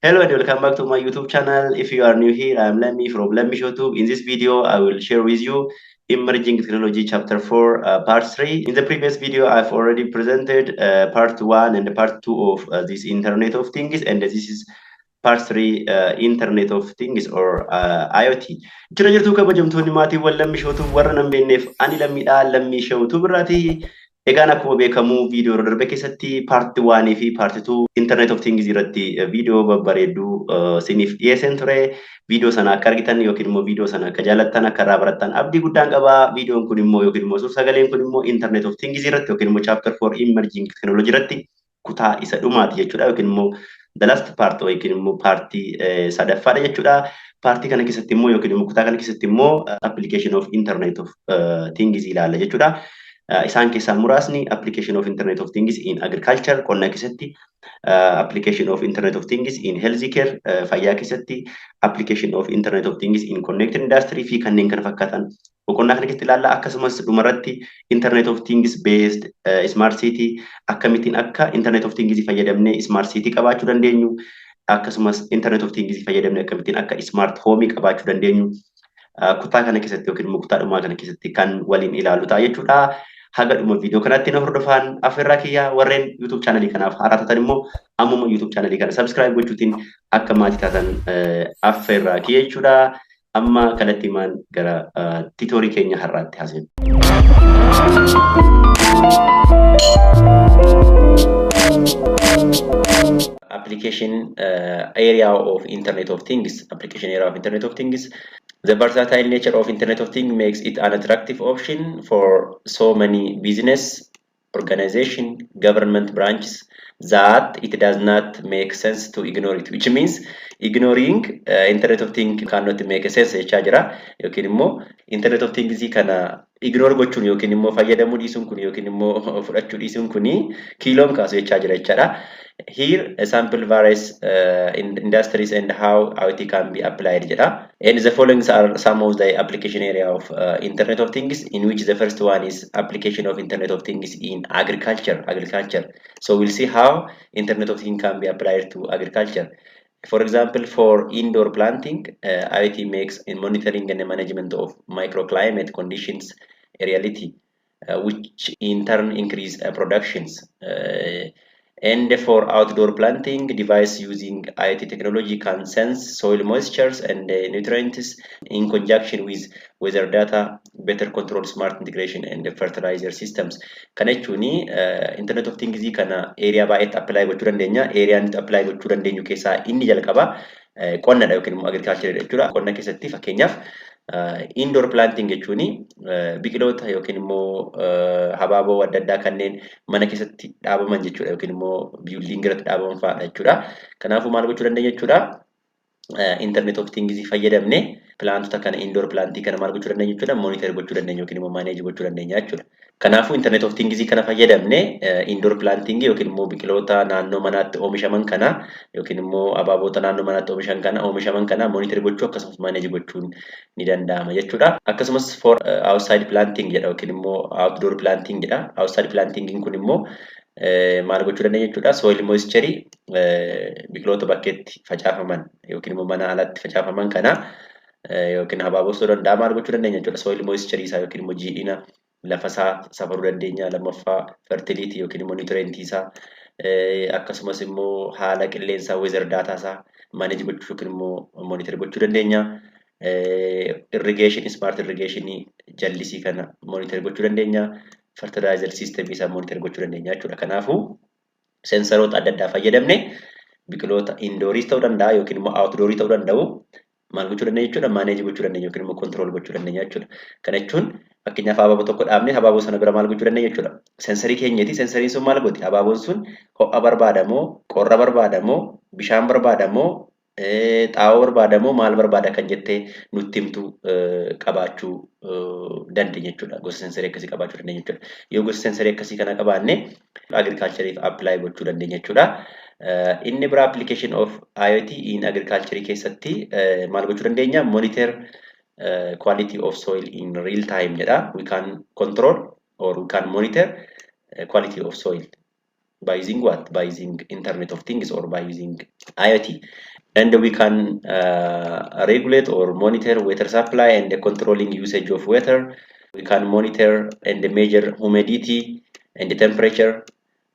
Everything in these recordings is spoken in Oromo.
Hello and welcome back to my YouTube channel. If you are new here, I am Lemmy from Lemmy YouTube. In this video, I will share with you Emerging Technology Chapter 4, Part 3. In the previous video, I've already presented Part 1 and Part 2 of this Internet of Things, and this is Part 3 Internet of Things or IoT. Jira jirtu kabajamtoonni maatiiwwan lammishootu warra nan beekneef ani lammiidhaa lammishootu birraati. Egaan akkuma beekamu viidiyoo darbe keessatti paartii 1 fi paartii 2 Internet of Things irratti viidiyoo babbareedduu isiniif dhiyeessan ture. Viidiyoo sana akka argitan yookiin immoo viidiyoo sana akka jaallattan akka irraa barattan abdii guddaan qaba. Viidiyoon kun immoo yookiin immoo suur-sagaleen kun immoo Internet of Things irratti yookiin immoo Chapter 4 Emerging Technology irratti kutaa isa dhumaati jechuudha yookiin immoo the last part yookiin immoo paartii sadaffaadha jechuudha. Paartii kana keessatti immoo yookiin immoo kutaa kana keessatti immoo application of Internet of Things ilaalla jechuudha. Isaan keessaa muraasni application of Internet of Things in agriculture qonna keessatti, application of Internet of Things in healthcare fayyaa keessatti, application of Internet of Things in connected industry fi kanneen kana fakkaatan boqonnaa kana keessatti ilaalla. Akkasumas dhumarratti Internet of Things based smart city akkamittiin akka Internet of Things fayyadamnee smart city qabaachuu dandeenyu, akkasumas Internet of Things fayyadamnee akkamittiin akka smart home qabaachuu dandeenyu kutaa kana keessatti yookiin immoo kutaa dhumaa kana keessatti kan waliin ilaalu ta'a jechuudha. Haga dhuma viidiyoo kanatti na hordofaan afeerraa kiyyaa warreen YouTube channelii kanaaf haaraa taatan immoo ammuma YouTube channelii kana subscribe gochuutiin akka maatii taatan afeerraa kiyya jechuudha. Amma kallattiimaan gara tiitoorii keenya har'aatti haasofna. Application area of Internet of Things. Application area of Internet of Things. The versatile nature of Internet of Things makes it an attractive option for so many business, organization, government branches that it does not make sense to ignore it, which means ignoring Internet of Things cannot make sense jechaa jira. Yookiin immoo Internet of Things kana ignore gochuun yookiin immoo fayyadamuu dhiisuun kun yookiin immoo fudhachuu dhiisuun kuni kiiloon kaasu jechaa jira jechaadha. Here a sample varies in industries and how IoT can be applied jedha. And the following are some of the application area of Internet of Things, in which the first one is application of Internet of Things in agriculture. So we'll see how Internet of Things can be applied to agriculture. For example, for indoor planting, IoT makes in monitoring and management of microclimate conditions a reality, which in turn increase productions. And for outdoor planting, device using IoT technology can sense soil moistures and nutrients in conjunction with weather data, better control smart integration and fertilizer systems. Kana jechuun Internet of Things kana area baay'eetti apply gochuu dandeenya. Area nuti apply gochuu dandeenyu keessaa inni jalqaba qonnadha yookiin immoo agriculture jechuudha. Qonna keessatti fakkeenyaaf indoor planting jechuun biqiloota yookiin immoo habaaboo adda addaa kanneen mana keessatti dhaabaman jechuudha yookiin immoo building irratti dhaabaman fa'aadha jechuudha. Kanaafuu maal gochuu dandeenya jechuudha? Internet of Things fayyadamne plantota kana indoor planting kana maal gochuu dandeenya jechuudha? Monitor gochuu dandeenya yookiin immoo manage gochuu dandeenya jechuudha. Kanaafuu Internet of Things kana fayyadamne indoor planting yookiin immoo biqiloota naannoo manaatti oomishaman kana yookiin immoo abaaboota naannoo manaatti oomishaman kana monitor gochuu akkasumas manage gochuun ni danda'ama jechuudha. Akkasumas for outside planting jedha yookiin immoo outdoor planting jedha. Outside planting kun immoo maal gochuu dandeenya jechuudha? Soil moisture biqiloota bakkeetti facaafaman yookiin immoo mana alatti facaafaman kana yookiin habaaboo ta'uu danda'a maal gochuu dandeenya jechuudha? Soil moisture isaa yookiin immoo jiidhina lafasaa safaruu dandeenya. Lammaffaa fertility yookiin immoo nutrient isaa akkasumas immoo haala qilleensaa weather data isaa manage gochuu yookiin immoo monitor gochuu dandeenya. Irrigation smart irrigation jallisii kana monitor gochuu dandeenya. Fertilizer system isaa monitor gochuu dandeenya jechuudha. Kanaafuu sensaroota adda addaa fayyadamne biqiloota indooris ta'uu danda'a yookiin immoo outdoorii ta'uu danda'u maal gochuu dandeenya jechuudha? Manage gochuu dandeenya yookiin immoo control gochuu dandeenya jechuudha. Kana jechuun fakkeenyaaf habaaboo tokko dhaabne habaaboo sana bira maal gochuu dandeenya jechuudha? Sensarii keenyati. Sensariin sun maal gooti? Habaaboon sun ho'a barbaadamoo, qorra barbaadamoo, bishaan barbaadamoo, xaa'oo barbaadamoo maal barbaada kan jettee nutti himtu qabaachuu dandeenya jechuudha. Gosa sensarii akkasii qabaachuu dandeenya jechuudha. Yoo gosa sensarii akkasii kana qabaanne agricultureef apply gochuu dandeenya jechuudha. Inni bira application of IoT in agriculture keessatti maal gochuu dandeenya? Monitor quality of soil in real time jedha. We can control or we can monitor quality of soil by using what? By using Internet of Things or by using IoT. And we can regulate or monitor water supply and the controlling usage of water. We can monitor and measure humidity and the temperature.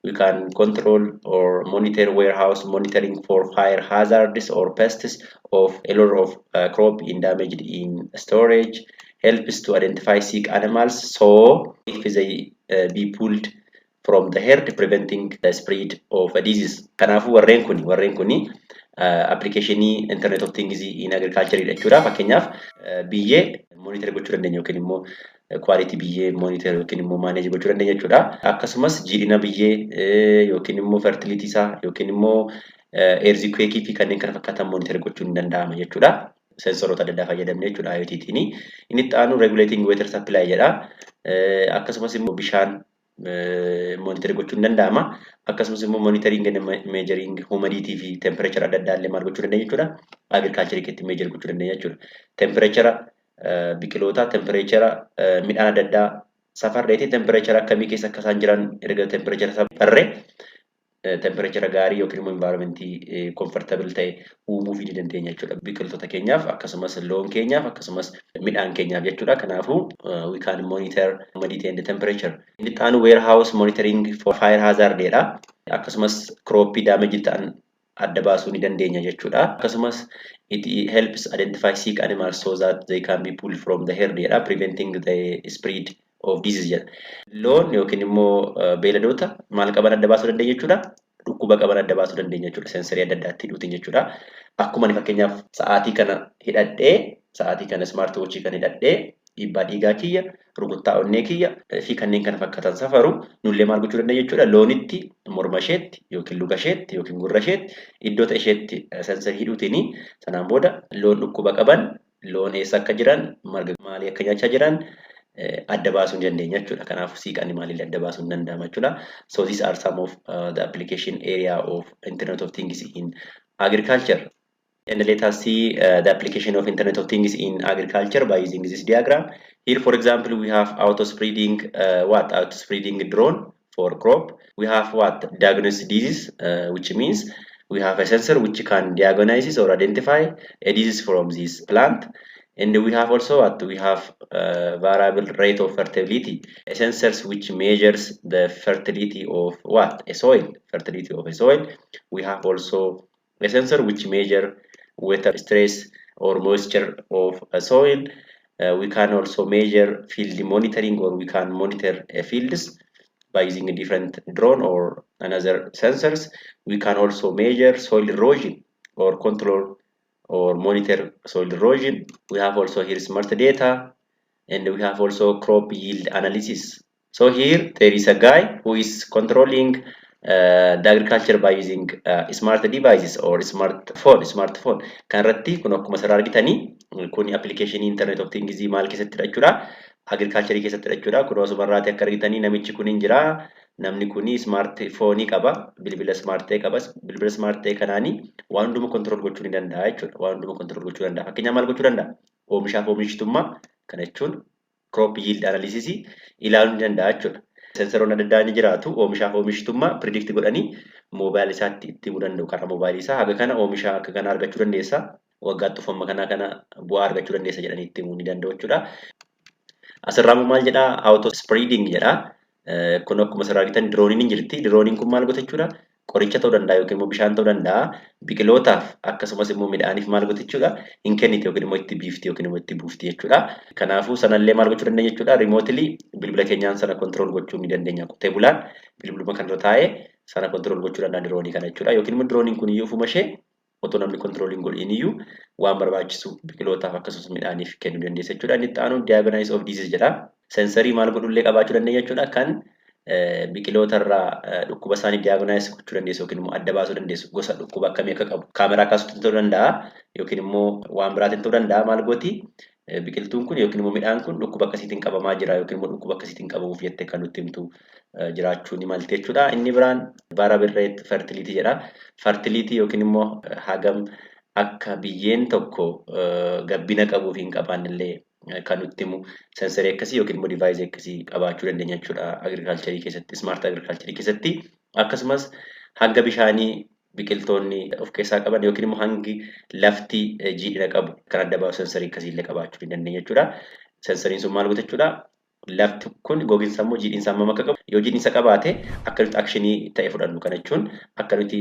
We can control or monitor warehouse monitoring for fire hazards or pests of a lot of crop in damaged in storage. Helps to identify sick animals. So if they be pulled from the herd, preventing the spread of a disease. Kanaafuu warreen kuni applicationii internet of things in agriculture jechuudha. Fakkeenyaaf biyyee monitor gochuu dandeenya yookiin immoo quality biyyee monitor yookiin immoo manage gochuu dandeenya jechuudha. Akkasumas jiidhina biyyee yookiin immoo fertility isaa yookiin immoo earthquake fi kanneen kana fakkaatan monitor gochuun ni danda'ama jechuudha. Sensoroota adda addaa fayyadamnee jechuudha IoT-tiin. Inni itti aanu regulating water supply jedha. Akkasumas immoo bishaan monitor gochuun danda'ama. Akkasumas immoo monitoring and measuring humidity fi temperature adda addaa illee maal gochuu dandeenya jechuudha. Agriculture keessatti measure gochuu dandeenya jechuudha. Temperature biqiloota, temperature midhaan adda addaa safarreeti, temperature akkamii keessa akka isaan jiran erga temperature safarree temperature gaarii yookiin immoo environmentii comfortable ta'e uumuu fi dandeenya jechuudha. Biqiltoota keenyaaf akkasumas loon keenyaaf akkasumas midhaan keenyaaf jechuudha. Kanaafuu we can monitor humidity and temperature. Inni itti aanu warehouse monitoring for fire hazard jedha. Akkasumas crop damage ta'an adda baasuu ni dandeenya jechuudha. Akkasumas it helps identify sick animals so that they can be pulled from the herd jedha, preventing the spread of disease jedha. Loon yookiin immoo beeyladoota maal qaban adda baasuu dandeenya jechuudha. Dhukkuba qaban adda baasuu dandeenya jechuudha. Sensorii adda addaatti hidhuutiin jechuudha. Akkuma fakkeenyaaf sa'aatii kana hidhadhee sa'aatii kana smart watchii kan hidhadhee dhiibbaa dhiigaa kiyya, rukuttaa onnee kiyya fi kanneen kana fakkaatan safaru nullee maal gochuu dandeenya jechuudha. Loonitti morma isheetti yookiin luka isheetti yookiin gurra isheetti iddoo isheetti sensorii hidhuutiin sanaan booda loon dhukkuba qaban loon eessa akka jiran marga maalii akka nyaachaa jiran adda baasuu dandeenya jechuudha. Kanaafuu siiqanii maaliin adda baasuu hin danda'ama jechuudha. So these are some of the application area of Internet of Things in agriculture. And let us see the application of Internet of Things in agriculture by using this diagram. Here, for example, we have auto-spreading auto-spreading drone for crop. We have diagnosis disease, which means we have a sensor which can diagnose or identify a disease from this plant. And we have also we have variable rate of fertility, a sensors which measures the fertility of a soil, fertility of a soil. We have also a sensor which measure water stress or moisture of a soil. We can also measure field monitoring, or we can monitor fields by using a different drone or another sensors. We can also measure soil erosion or control or monitor soil erosion. We have also here smart data, and we have also crop yield analysis. So here there is a guy who is controlling the agriculture by using smart devices or smartphone. Kanarratti kun akkuma sarara argitanii kun application internet of things maal keessattidha jechuudha. Agriculture keessattidha jechuudha. Kun osoo barraate akka argitanii namichi kun hin jira. Namni kuni smartphone qaba, bilbila smart ta'e qaba. Bilbila smart ta'e kanaanii waan hunduma control gochuu ni danda'a jechuudha. Waan hunduma control gochuu danda'a. Fakkeenyaaf maal gochuu danda'a? Oomishaaf oomishtummaa kana jechuun crop yield analysis ilaaluu ni danda'a jechuudha. Sensaroon adda addaa ni jiraatu. Oomishaaf oomishtummaa predict godhanii moobaayil isaatti itti himuu danda'u. Karaa moobaayilii isaa haga kana oomisha akka kana argachuu dandeessa. Waggaatti uffama kana bu'aa argachuu dandeessa jedhanii itti himuu ni danda'u jechuudha. Asirraa maal jedhaa? Auto spreading jedhaa. Kun akkuma asirraa argitan dirooniin hin jirti. Dirooniin kun maal godha jechuudha? Qoricha ta'uu danda'a yookiin immoo bishaan ta'uu danda'a. Biqilootaaf akkasumas immoo midhaaniif maal godha jechuudha? Hin kenniti yookiin immoo itti biifti yookiin immoo itti buufti jechuudha. Kanaafuu sanallee maal gochuu dandeenya jechuudha? Remotely bilbila keenyaan sana control gochuu ni dandeenya. Qotee bulaan bilbiluma kanarra taa'ee sana control gochuu danda'a diroonii kana jechuudha. Yookiin immoo dirooniin kun iyyuu ofuma ishee otoo namni controlling godhin iyyuu waan barbaachisu biqilootaaf akkasumas midhaaniif kennuu dandeessa jechuudha. Inni itti aanu diagnosis of disease jedha. Sensorii maal godhullee qabaachuu dandeenya jechuudha. Kan biqiloota irraa dhukkuba isaanii diagnosis gochuu dandeessu yookiin immoo adda baasuu dandeessu gosa dhukkuba akkamii akka qabu kaameraa kaasuutiin ta'uu danda'a yookiin immoo waan biraatiin ta'uu danda'a. Maal gooti biqiltuun kun yookiin immoo midhaan kun dhukkuba akkasiitiin qabamaa jira yookiin immoo dhukkuba akkasiitiin qabamuuf jettee kan nutti himtu jiraachuu ni malti jechuudha. Inni biraan variable rate fertility jedha. Fertility yookiin immoo hagam akka biyyeen tokko gabbina qabuuf hin qabaannillee kan nutti himu sensorii akkasii yookiin immoo device akkasii qabaachuu dandeenya jechuudha. Agriculture keessatti smart agriculture keessatti akkasumas hanga bishaanii biqiltoonni of keessaa qaban yookiin immoo hangi lafti jiidhina qabu kan adda baasu sensarii akkasiillee qabaachuu ni dandeenya jechuudha. Sensariin sun maal godha jechuudha? Lafti kun gogiinsa immoo jiidhinsa hammam akka qabu yoo jiidhinsa qabaate akka nuti akshinii ta'e fudhannu kana jechuun akka nuti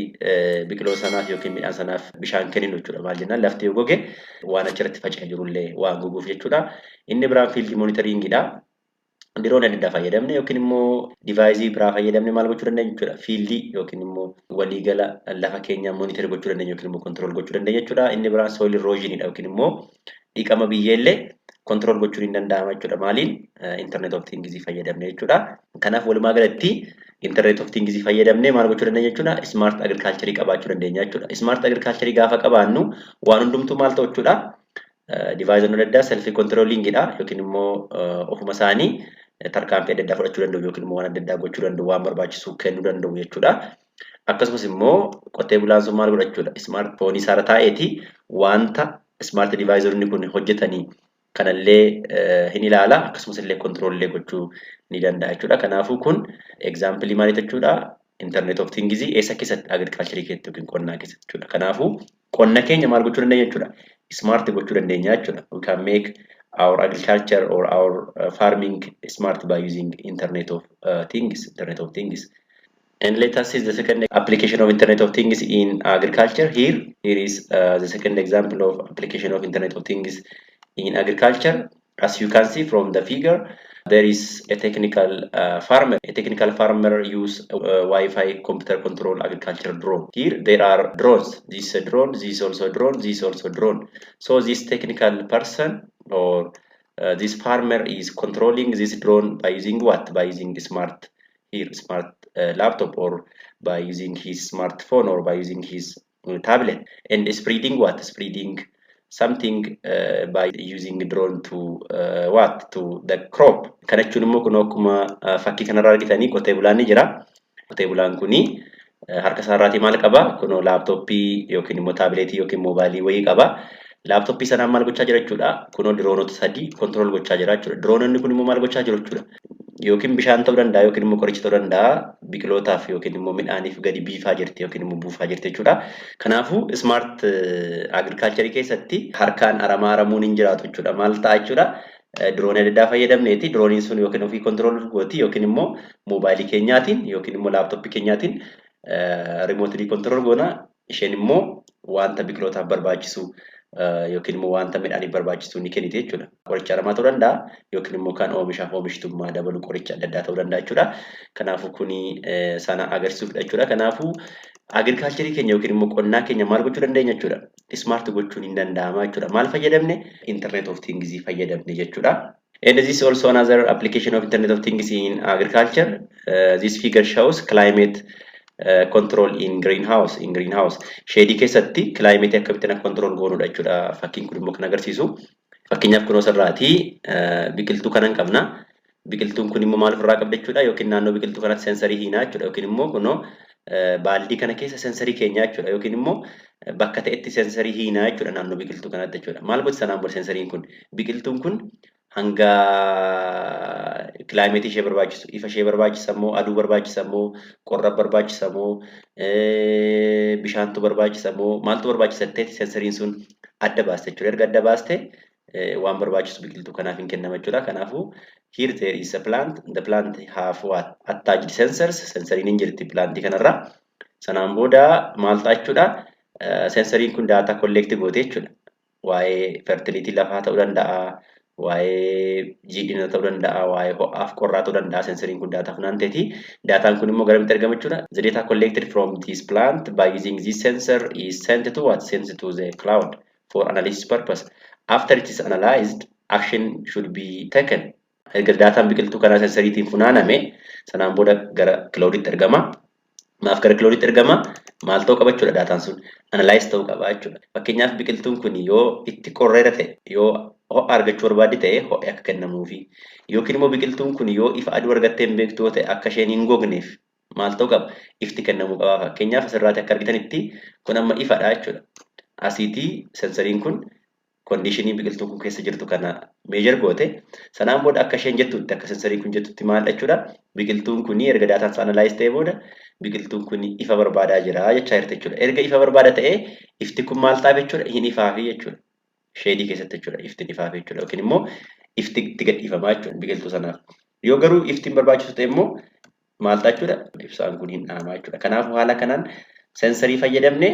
biqiloota sanaaf yookiin midhaan sanaaf bishaan kenninu jechuudha. Maal jennaan lafti yoo goge waan achirratti faca'ee jirullee waan goguuf jechuudha. Inni biraan fiildi monitoringiidha. Diroon adda addaa fayyadamne yookiin immoo divaayizii biraa fayyadamne maal gochuu dandeenya jechuudha. Fiildii yookiin immoo waliigala lafa keenyaa monitor gochuu dandeenya yookiin immoo kontirool gochuu dandeenya jechuudha. Inni biraan soil erosionidha yookiin immoo dhiqama biyyeellee kontirool gochuun ni danda'ama jechuudha. Maaliin? Internet of Things fayyadamne jechuudha. Kanaaf walumaa galatti Internet of Things fayyadamne maal gochuu dandeenya jechuudha? Smart agriculture qabaachuu dandeenya jechuudha. Smart agriculture gaafa qabaannu waan hundumtuu maal ta'u jechuudha? Divaayizii adda addaa self controllingidha yookiin immoo ofuma isaanii tarkaanfii adda addaa fudhachuu danda'u yookiin immoo waan adda addaa gochuu danda'u waan barbaachisu kennuu danda'u jechuudha. Akkasumas immoo qotee bulaan sun maal godha jechuudha? Smartphone isaarra taa'eeti wanta smart divaayizii kun hojjetanii kanallee hin ilaala akkasumas illee control illee gochuu ni danda'a jechuudha. Kanaafuu kun example maali jechuudha? Internet of Things eessa keessatti agriculture keessatti yookiin qonnaa keessatti jechuudha. Kanaafuu qonna keenya maal gochuu dandeenya jechuudha? Smart gochuu dandeenya jechuudha. We can make our agriculture or our farming smart by using Internet of Things. And let us see the second application of Internet of Things in agriculture. Here is the second example of application of Internet of Things in agriculture. As you can see from the figure, there is a technical farmer. A technical farmer use Wi-Fi computer control agriculture drone. Here there are drones. This is a drone. This is also a drone. This is also a drone. So this technical person or this farmer is controlling this drone by using what? By using smart laptop or by using his smartphone or by using his tablet and spreading what? Spreading something by using drone to to the crop. Kana jechuun immoo kun akkuma fakkii kanarraa argitanii qotee bulaan ni jira. Qotee bulaan kuni harka isaarraatii maal qaba? Kun laaptooppii yookiin immoo taabileetii yookiin mobaayilii wayii qaba. Laaptooppii sanaan maal gochaa jira jechuudha? Kun diroonota sadii kontirool gochaa jira jechuudha. Diroononni kun immoo maal gochaa jiru jechuudha? Yookiin bishaan ta'uu danda'a yookiin immoo qoricha ta'uu danda'a biqilootaaf yookiin immoo midhaaniif gadi biifaa jirti yookiin immoo buufaa jirti jechuudha. Kanaafuu smart agriculture keessatti harkaan aramuun hin jiraatu jechuudha. Maal ta'a jechuudha? Diroonii adda addaa fayyadamneeti. Dirooniin sun yookiin ofii kontirool gooti yookiin immoo mobaayilii keenyaatiin yookiin immoo laaptooppii keenyaatiin remootidii kontirool goona. Isheen immoo wanta biqilootaaf barbaachisu yookiin immoo wanta midhaaniif barbaachisu ni kenniti jechuudha. Qoricha aramaa ta'uu danda'a yookiin immoo kan oomishaaf oomishtummaa dabalu qoricha adda addaa ta'uu danda'a jechuudha. Kanaafuu kuni sana agarsiisuudha jechuudha. Kanaafuu agriculture keenya yookiin immoo qonnaa keenya maal gochuu dandeenya jechuudha? Smart gochuun hin danda'ama jechuudha. Maal fayyadamne? Internet of Things fayyadamne jechuudha. And this is also another application of Internet of Things in agriculture. This figure shows climate control in greenhouse. Shadii keessatti climate akkamittiin control goonudha jechuudha. Fakkiin kun immoo kan agarsiisu. Fakkeenyaaf kun osarraati biqiltuu kanan qabna. Biqiltuun kun immoo maal ofirraa qabda jechuudha yookiin naannoo biqiltuu kanatti sensarii hiinaa jechuudha yookiin immoo kunoo baaldii kana keessa sensarii keenya jechuudha yookiin immoo bakka ta'etti sensarii hiinaa jechuudha naannoo biqiltuu kanatti jechuudha. Maal godhi sanaan booda sensariin kun? Biqiltuun kun hanga climate ishee barbaachisu, ifa ishee barbaachisa moo aduu barbaachisa moo qorra barbaachisa moo bishaantu barbaachisa moo maaltu barbaachisa ta'e sensariin sun adda baaste jechuudha. Erga adda baaste waan barbaachisu biqiltuu kanaaf hin kennama jechuudha. Kanaafuu here there is a plant. The plant have what? Attached sensors. Sensoriin hin jirti plantii kanarra. Sanaan booda maal ta'a jechuudha? Sensoriin kun data collect goote jechuudha. Waa'ee fertility lafaa ta'uu danda'a. Waa'ee jiidhina ta'uu danda'a, waa'ee ho'aaf qorraa ta'uu danda'a. Sensoriin kun data funaanteeti. Dataan kun immoo garamitti argama jechuudha. The data collected from this plant by using this sensor is sent to what? Sent to the cloud for analysis purpose. After it is analyzed, action should be taken. Erga dataan biqiltuu kanaa sensoriitiin funaaname sanaan booda gara clouditti ergama. Maaf gara clouditti ergama? Maal ta'uu qaba jechuudha dataan sun? Analyze ta'uu qaba jechuudha. Fakkeenyaaf biqiltuun kun yoo itti qorreera ta'e, yoo ho'a argachuu barbaadde ta'e ho'a akka kennamuufi yookiin immoo biqiltuun kun yoo ifa aduu argattee hin beektu ta'e akka isheen hin gogneef maal ta'uu qaba? Ifti kennamuu qaba. Fakkeenyaaf asirraatti akka argitanitti kun amma ifadha jechuudha. Asiitii sensoriin kun conditionii biqiltuun kun keessa jirtu kana measure goote sanaan booda akka isheen jettutti akka sensorii kun jettutti maal jechuudha biqiltuun kun erga daataan isaa analyze ta'ee booda biqiltuun kun ifa barbaadaa jira jechaa jirti jechuudha. Erga ifa barbaada ta'ee ifti kun maal ta'a jechuudha hin ifaafi jechuudha. Sheedii keessatti jechuudha ifti ifaafi jechuudha yookiin immoo ifti itti gadhiifamaa jechuudha biqiltuu sanaaf. Yoo garuu ifti hin barbaachisu ta'e immoo maal ta'a jechuudha ibsaan kun hin dhaamaa jechuudha. Kanaafuu haala kanaan sensorii fayyadamnee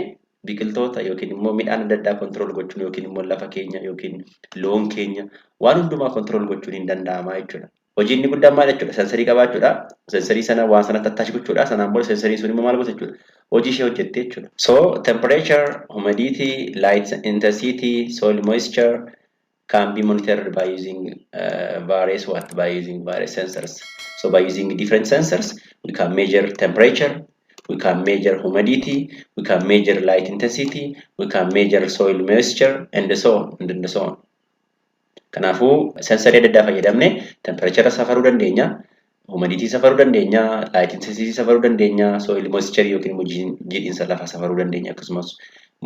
biqiltoota yookiin immoo midhaan adda addaa kontrol gochuun yookiin immoo lafa keenya yookiin loon keenya waan hundumaa kontrol gochuun hin danda'ama jechuudha. Hojii inni guddaan maal jechuudha sensorii qabaachuudha. Sensorii sana waan sanatti attach gochuudha. Sanaan booda sensorii sun immoo maal goota jechuudha. Hojii ishee hojjettee jechuudha. So temperature, humidity, light intensity, soil moisture can be monitored by using various sensors. So by using different sensors, we can measure temperature, we can measure humidity, we can measure light intensity, we can measure soil moisture, and so on. Kanaafuu sensorii adda addaa fayyadamne temperature safaruu dandeenya, humidity safaruu dandeenya, light intensity safaruu dandeenya, soil moisture yookiin immoo jiidhinsa lafaa safaruu dandeenya akkasumas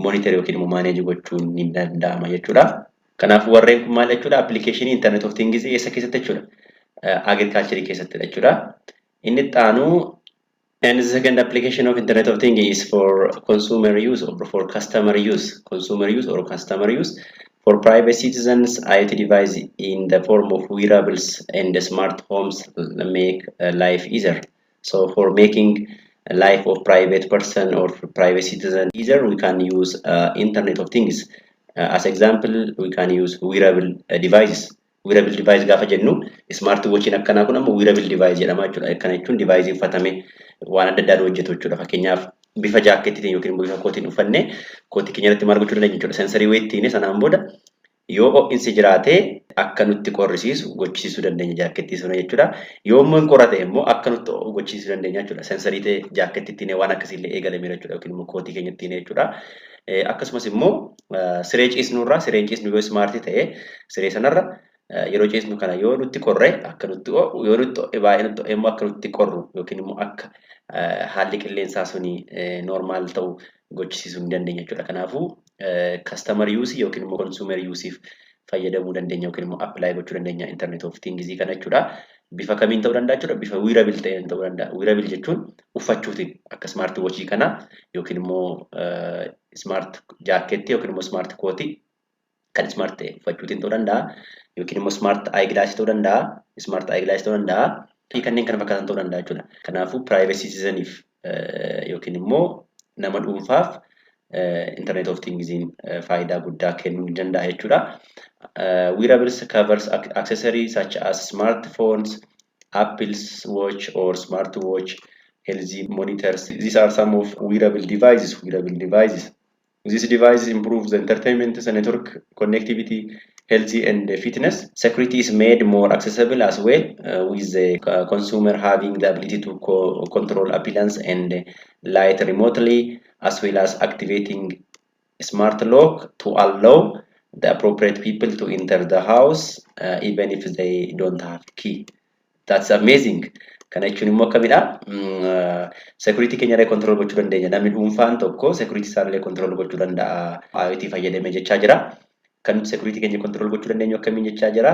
monitor yookiin immoo manage gochuun ni danda'ama jechuudha. Kanaafuu warreen kun maal jechuudha application internet of things eessa keessatti jechuudha agriculture keessatti jechuudha. Inni itti aanu and the second application of Internet of Things is for consumer use or for customer use. Consumer use or customer use. For private citizens, IoT device in the form of wearables and smart homes make life easier. So for making life of private person or private citizen easier, we can use Internet of Things. As example, we can use wearable devices. Wearable device gaafa jennu smart watch akkanaa kun ammoo wearable device jedhama jechuudha. Akkana jechuun device uffatame waan adda addaa hojjetu jechuudha. Fakkeenyaaf bifa jaakkeettiin yookiin bifa kootiin uffanne kootii keenya irratti maal gochuu dandeenya jechuudha. Sensorii weettiin sanaan booda yoo ho'insi jiraate akka nutti qorrisiisu gochisiisuu dandeenya jaakkeettii sana jechuudha. Yoo immoo hin qorrate immoo akka nutti gochisiisuu dandeenya jechuudha. Sensorii ta'e jaakkeettiin waan akkasiillee eegalamee jechuudha yookiin immoo kootii keenyattiin jechuudha. Akkasumas immoo siree ciisnurraa sireen ciisnu yoo smartii ta'e siree sanarra yeroo ciisnu kana yoo nutti qorre akka nutti yoo nutti baay'ee nutti immoo akka nutti qorru yookiin immoo akka haalli qilleensaa suni normaal ta'u gochisiisuu ni dandeenya jechuudha. Kanaafuu customer use yookiin immoo consumer useif fayyadamuu dandeenya yookiin immoo apply gochuu dandeenya internet of things kana jechuudha. Bifa kamiin ta'uu danda'a jechuudha. Bifa wearable ta'een ta'uu danda'a. Wearable jechuun uffachuutiin akka smart watch kana yookiin immoo smart jaakkeetti yookiin immoo smart kootii kan smart ta'e uffachuutiin ta'uu danda'a. Yookiin immoo smart eyeglass ta'uu danda'a. Smart eyeglass ta'uu danda'a. Kanneen kana fakkaatan ta'uu danda'a jechuudha. Kanaafuu private citizeniif yookiin immoo nama dhuunfaaf internet of things faayidaa guddaa kennuu ni danda'a jechuudha. Wearables covers accessories such as smartphones, Apple's watch or smartwatch, healthy monitors. These are some of wearable devices. This device improves the entertainment, network connectivity, healthy and fitness. Security is made more accessible as well, with the consumer having the ability to control appliance and light remotely, as well as activating smart lock to allow the appropriate people to enter the house, even if they don't have key. That's amazing. Kana jechuun immoo akkamidha? Security keenyaree control gochuu dandeenya. Namni dhuunfaan tokko security isaallee control gochuu danda'a. IoT fayyadamee jechaa jira. Kan security keenya control gochuu dandeenyu akkamiin jechaa jira?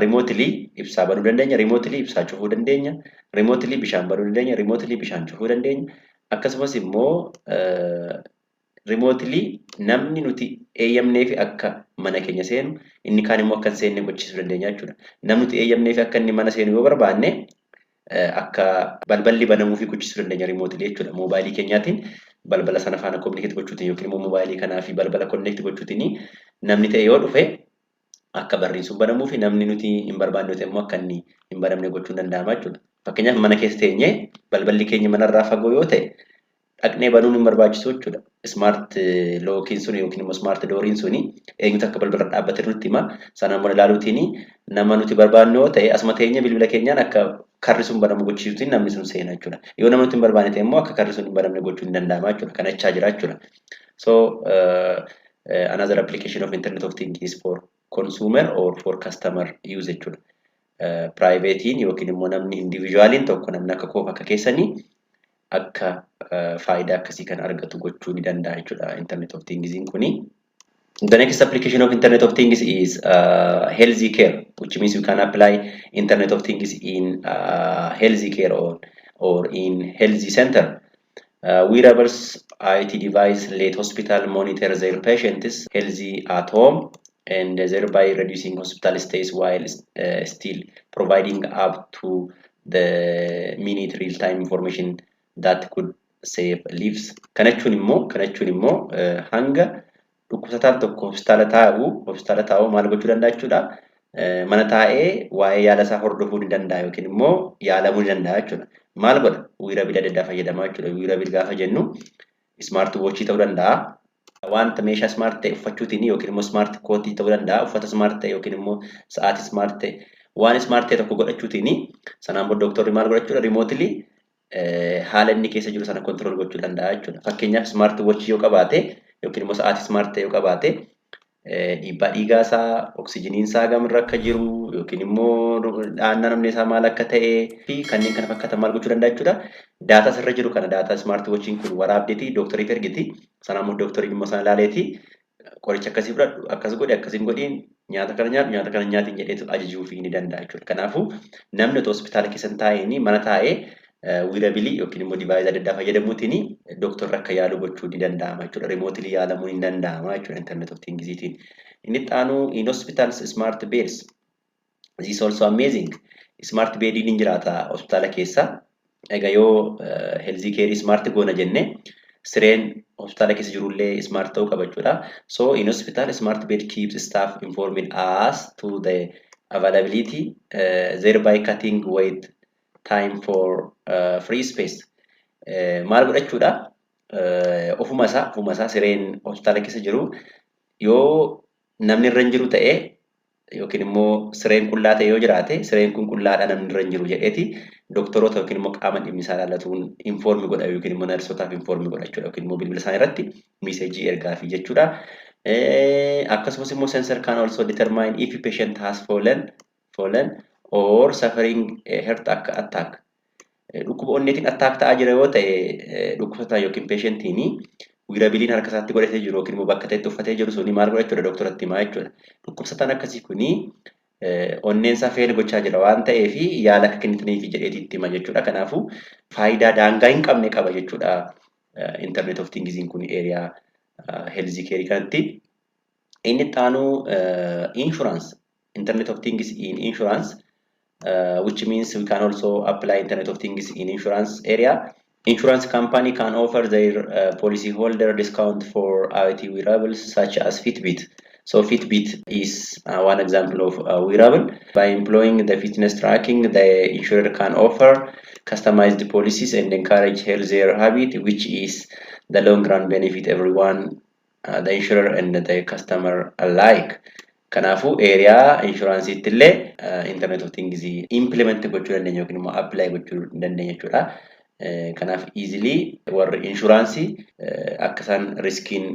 Remotely ibsaa banuu dandeenya. Remotely ibsaa cufuu dandeenya. Remotely bishaan banuu dandeenya. Remotely bishaan cufuu dandeenya. Akkasumas immoo remotely namni nuti eeyyamneef akka mana keenya seenu inni kaan immoo akka hin seenne gochisiisuu dandeenya jechuudha. Namni nuti eeyyamneef akka inni mana seenu yoo barbaanne akka balballi banamuu fi gochisiisuu dandeenya remotely jechuudha. Moobaayilii keenyaatiin balbala sana faana communicate gochuutiin yookiin immoo moobaayilii kanaa fi balbala connect gochuutiin namni ta'e yoo dhufe akka barriin sun banamuu fi namni nuti hin barbaanne ta'e immoo akka inni hin banamne gochuun danda'ama jechuudha. Fakkeenyaaf mana keessa teenyee balballi keenya manarraa fagoo yoo ta'e dhaqnee banuun hin barbaachisu jechuudha. Smart lookiin sun yookiin immoo smart dooriin suni eenyutu akka balbala dhaabbate nutti hima. Sanaan booda ilaaluutiin nama nuti barbaanne yoo ta'e asuma teenya bilbila keenyaan akka karri sun banamu gochisiisuutiin namni sun seena jechuudha. Yoo namni nuti hin barbaanne ta'e immoo akka karri sun hin banamne gochuun ni danda'ama jechuudha. Kana jechaa jira jechuudha. So another application of Internet of Things is for consumer or for customer use jechuudha. Privatein yookiin immoo namni individualiin tokko namni akka koof akka keessanii akka faayidaa akkasii kan argatu gochuu ni danda'a jechuudha. Internet of Things kuni The next application of Internet of Things is healthy care, which means you can apply Internet of Things in healthy care or in healthy center. Wearables IT device let hospital monitor their patients healthy at home and thereby reducing hospital stays while still providing up to the minute real-time information that could save lives. Kana jechuun immoo hanga dhukkubsataan tokko hospitaala taa'u maal gochuu danda'a jechuudha. Mana taa'ee waa'ee yaala isaa hordofuu ni danda'a yookiin immoo yaalamuu ni danda'a jechuudha. Maal godha? Wearable adda addaa fayyadamaa jechuudha. Wearable gaafa jennu smart watchii ta'uu danda'a. Wanta meeshaa smart ta'e uffachuutiin yookiin immoo smart kootii ta'uu danda'a. Uffata smart ta'e yookiin immoo sa'aatii smart ta'e waan smart ta'e tokko godhachuutiin sanaan booda dooktorri maal godhachuudha? Remotely haala inni keessa jiru sana control gochuu danda'a jechuudha. Fakkeenyaaf smart watchii yoo qabaate yookiin immoo sa'aatii smart ta'e yoo qabaate dhiibbaa dhiigaa isaa, oksijiniin isaa gamirra akka jiru yookiin immoo dhaannaa namni isaa maal akka ta'ee fi kanneen kana fakkaatan maal gochuu danda'a jechuudha. Daataa asirra jiru kana daataa smart watchiin kun waraabdeeti dooktoriif ergiti. Sanaan booda dooktoriin immoo sana ilaaleeti qoricha akkasii fudhadhu akkas godhi akkasiin godhiin nyaata kana nyaadhu nyaata kana nyaatiin jedheetu ajajuufii ni danda'a jechuudha. Kanaafuu namni hospitaala keessa hin taa'een mana taa'ee wearable yookiin immoo device adda addaa fayyadamuutiin dooktorri akka yaalu gochuu ni danda'ama jechuudha. Remotely yaalamuun ni danda'ama jechuudha Internet of Thingsiitiin. Inni itti aanu in hospitals smart beds. This is also amazing. Smart bediin ni jiraata hospitaala keessa. Egaa yoo healthy care smart goona jenne sireen hospitaala keessa jirullee smart ta'uu qaba jechuudha. So in hospital smart bed keeps staff informed as to the availability, thereby cutting wait time for free space. Maal godha jechuudha? Ofuma isaa sireen hospitaala keessa jiru yoo namni irra hin jiru ta'ee yookiin immoo sireen qullaa ta'e yoo jiraate sireen kun qullaadha namni irra hin jiru jedheeti doktoroota yookiin immoo qaama dhimmi isaa ilaallatuun informi godha yookiin immoo narsotaaf informi godha jechuudha yookiin immoo bilbila isaa irratti meeseejii ergaafi jechuudha. Akkasumas immoo sensor can also determine if a patient has fallen or suffering a heart attack. Dhukkuba onneetiin attack ta'aa jira yoo ta'e dhukkubsataa yookiin patientiin wearabiliin harka isaatti godhatee jiru yookiin immoo bakka ta'etti uffatee jiru suni maal godha jechuudha dooktoratti himaa jechuudha. Dhukkubsataan akkasii kuni onneen isaa fail gochaa jira waan ta'eef yaala akka kennitaniif jedheetii itti hima jechuudha. Kanaafuu faayidaa daangaa hin qabne qaba jechuudha. Internet of Thingsiin kun eeriyaa healthy care kanatti. Inni itti aanu insurance. Internet of Things in insurance. Which means we can also apply Internet of Things in insurance area. Insurance company can offer their policyholder discount for IoT wearables such as Fitbit. So Fitbit is one example of a wearable. By employing the fitness tracking, the insurer can offer customized policies and encourage healthier habit, which is the long run benefit everyone, the insurer and the customer alike. Kanaafuu eeriyaa inshuraansiitti illee Internet of Things implement gochuu dandeenya yookiin immoo apply gochuu dandeenya jechuudha. Kanaaf easily warri inshuraansii akka isaan riskiin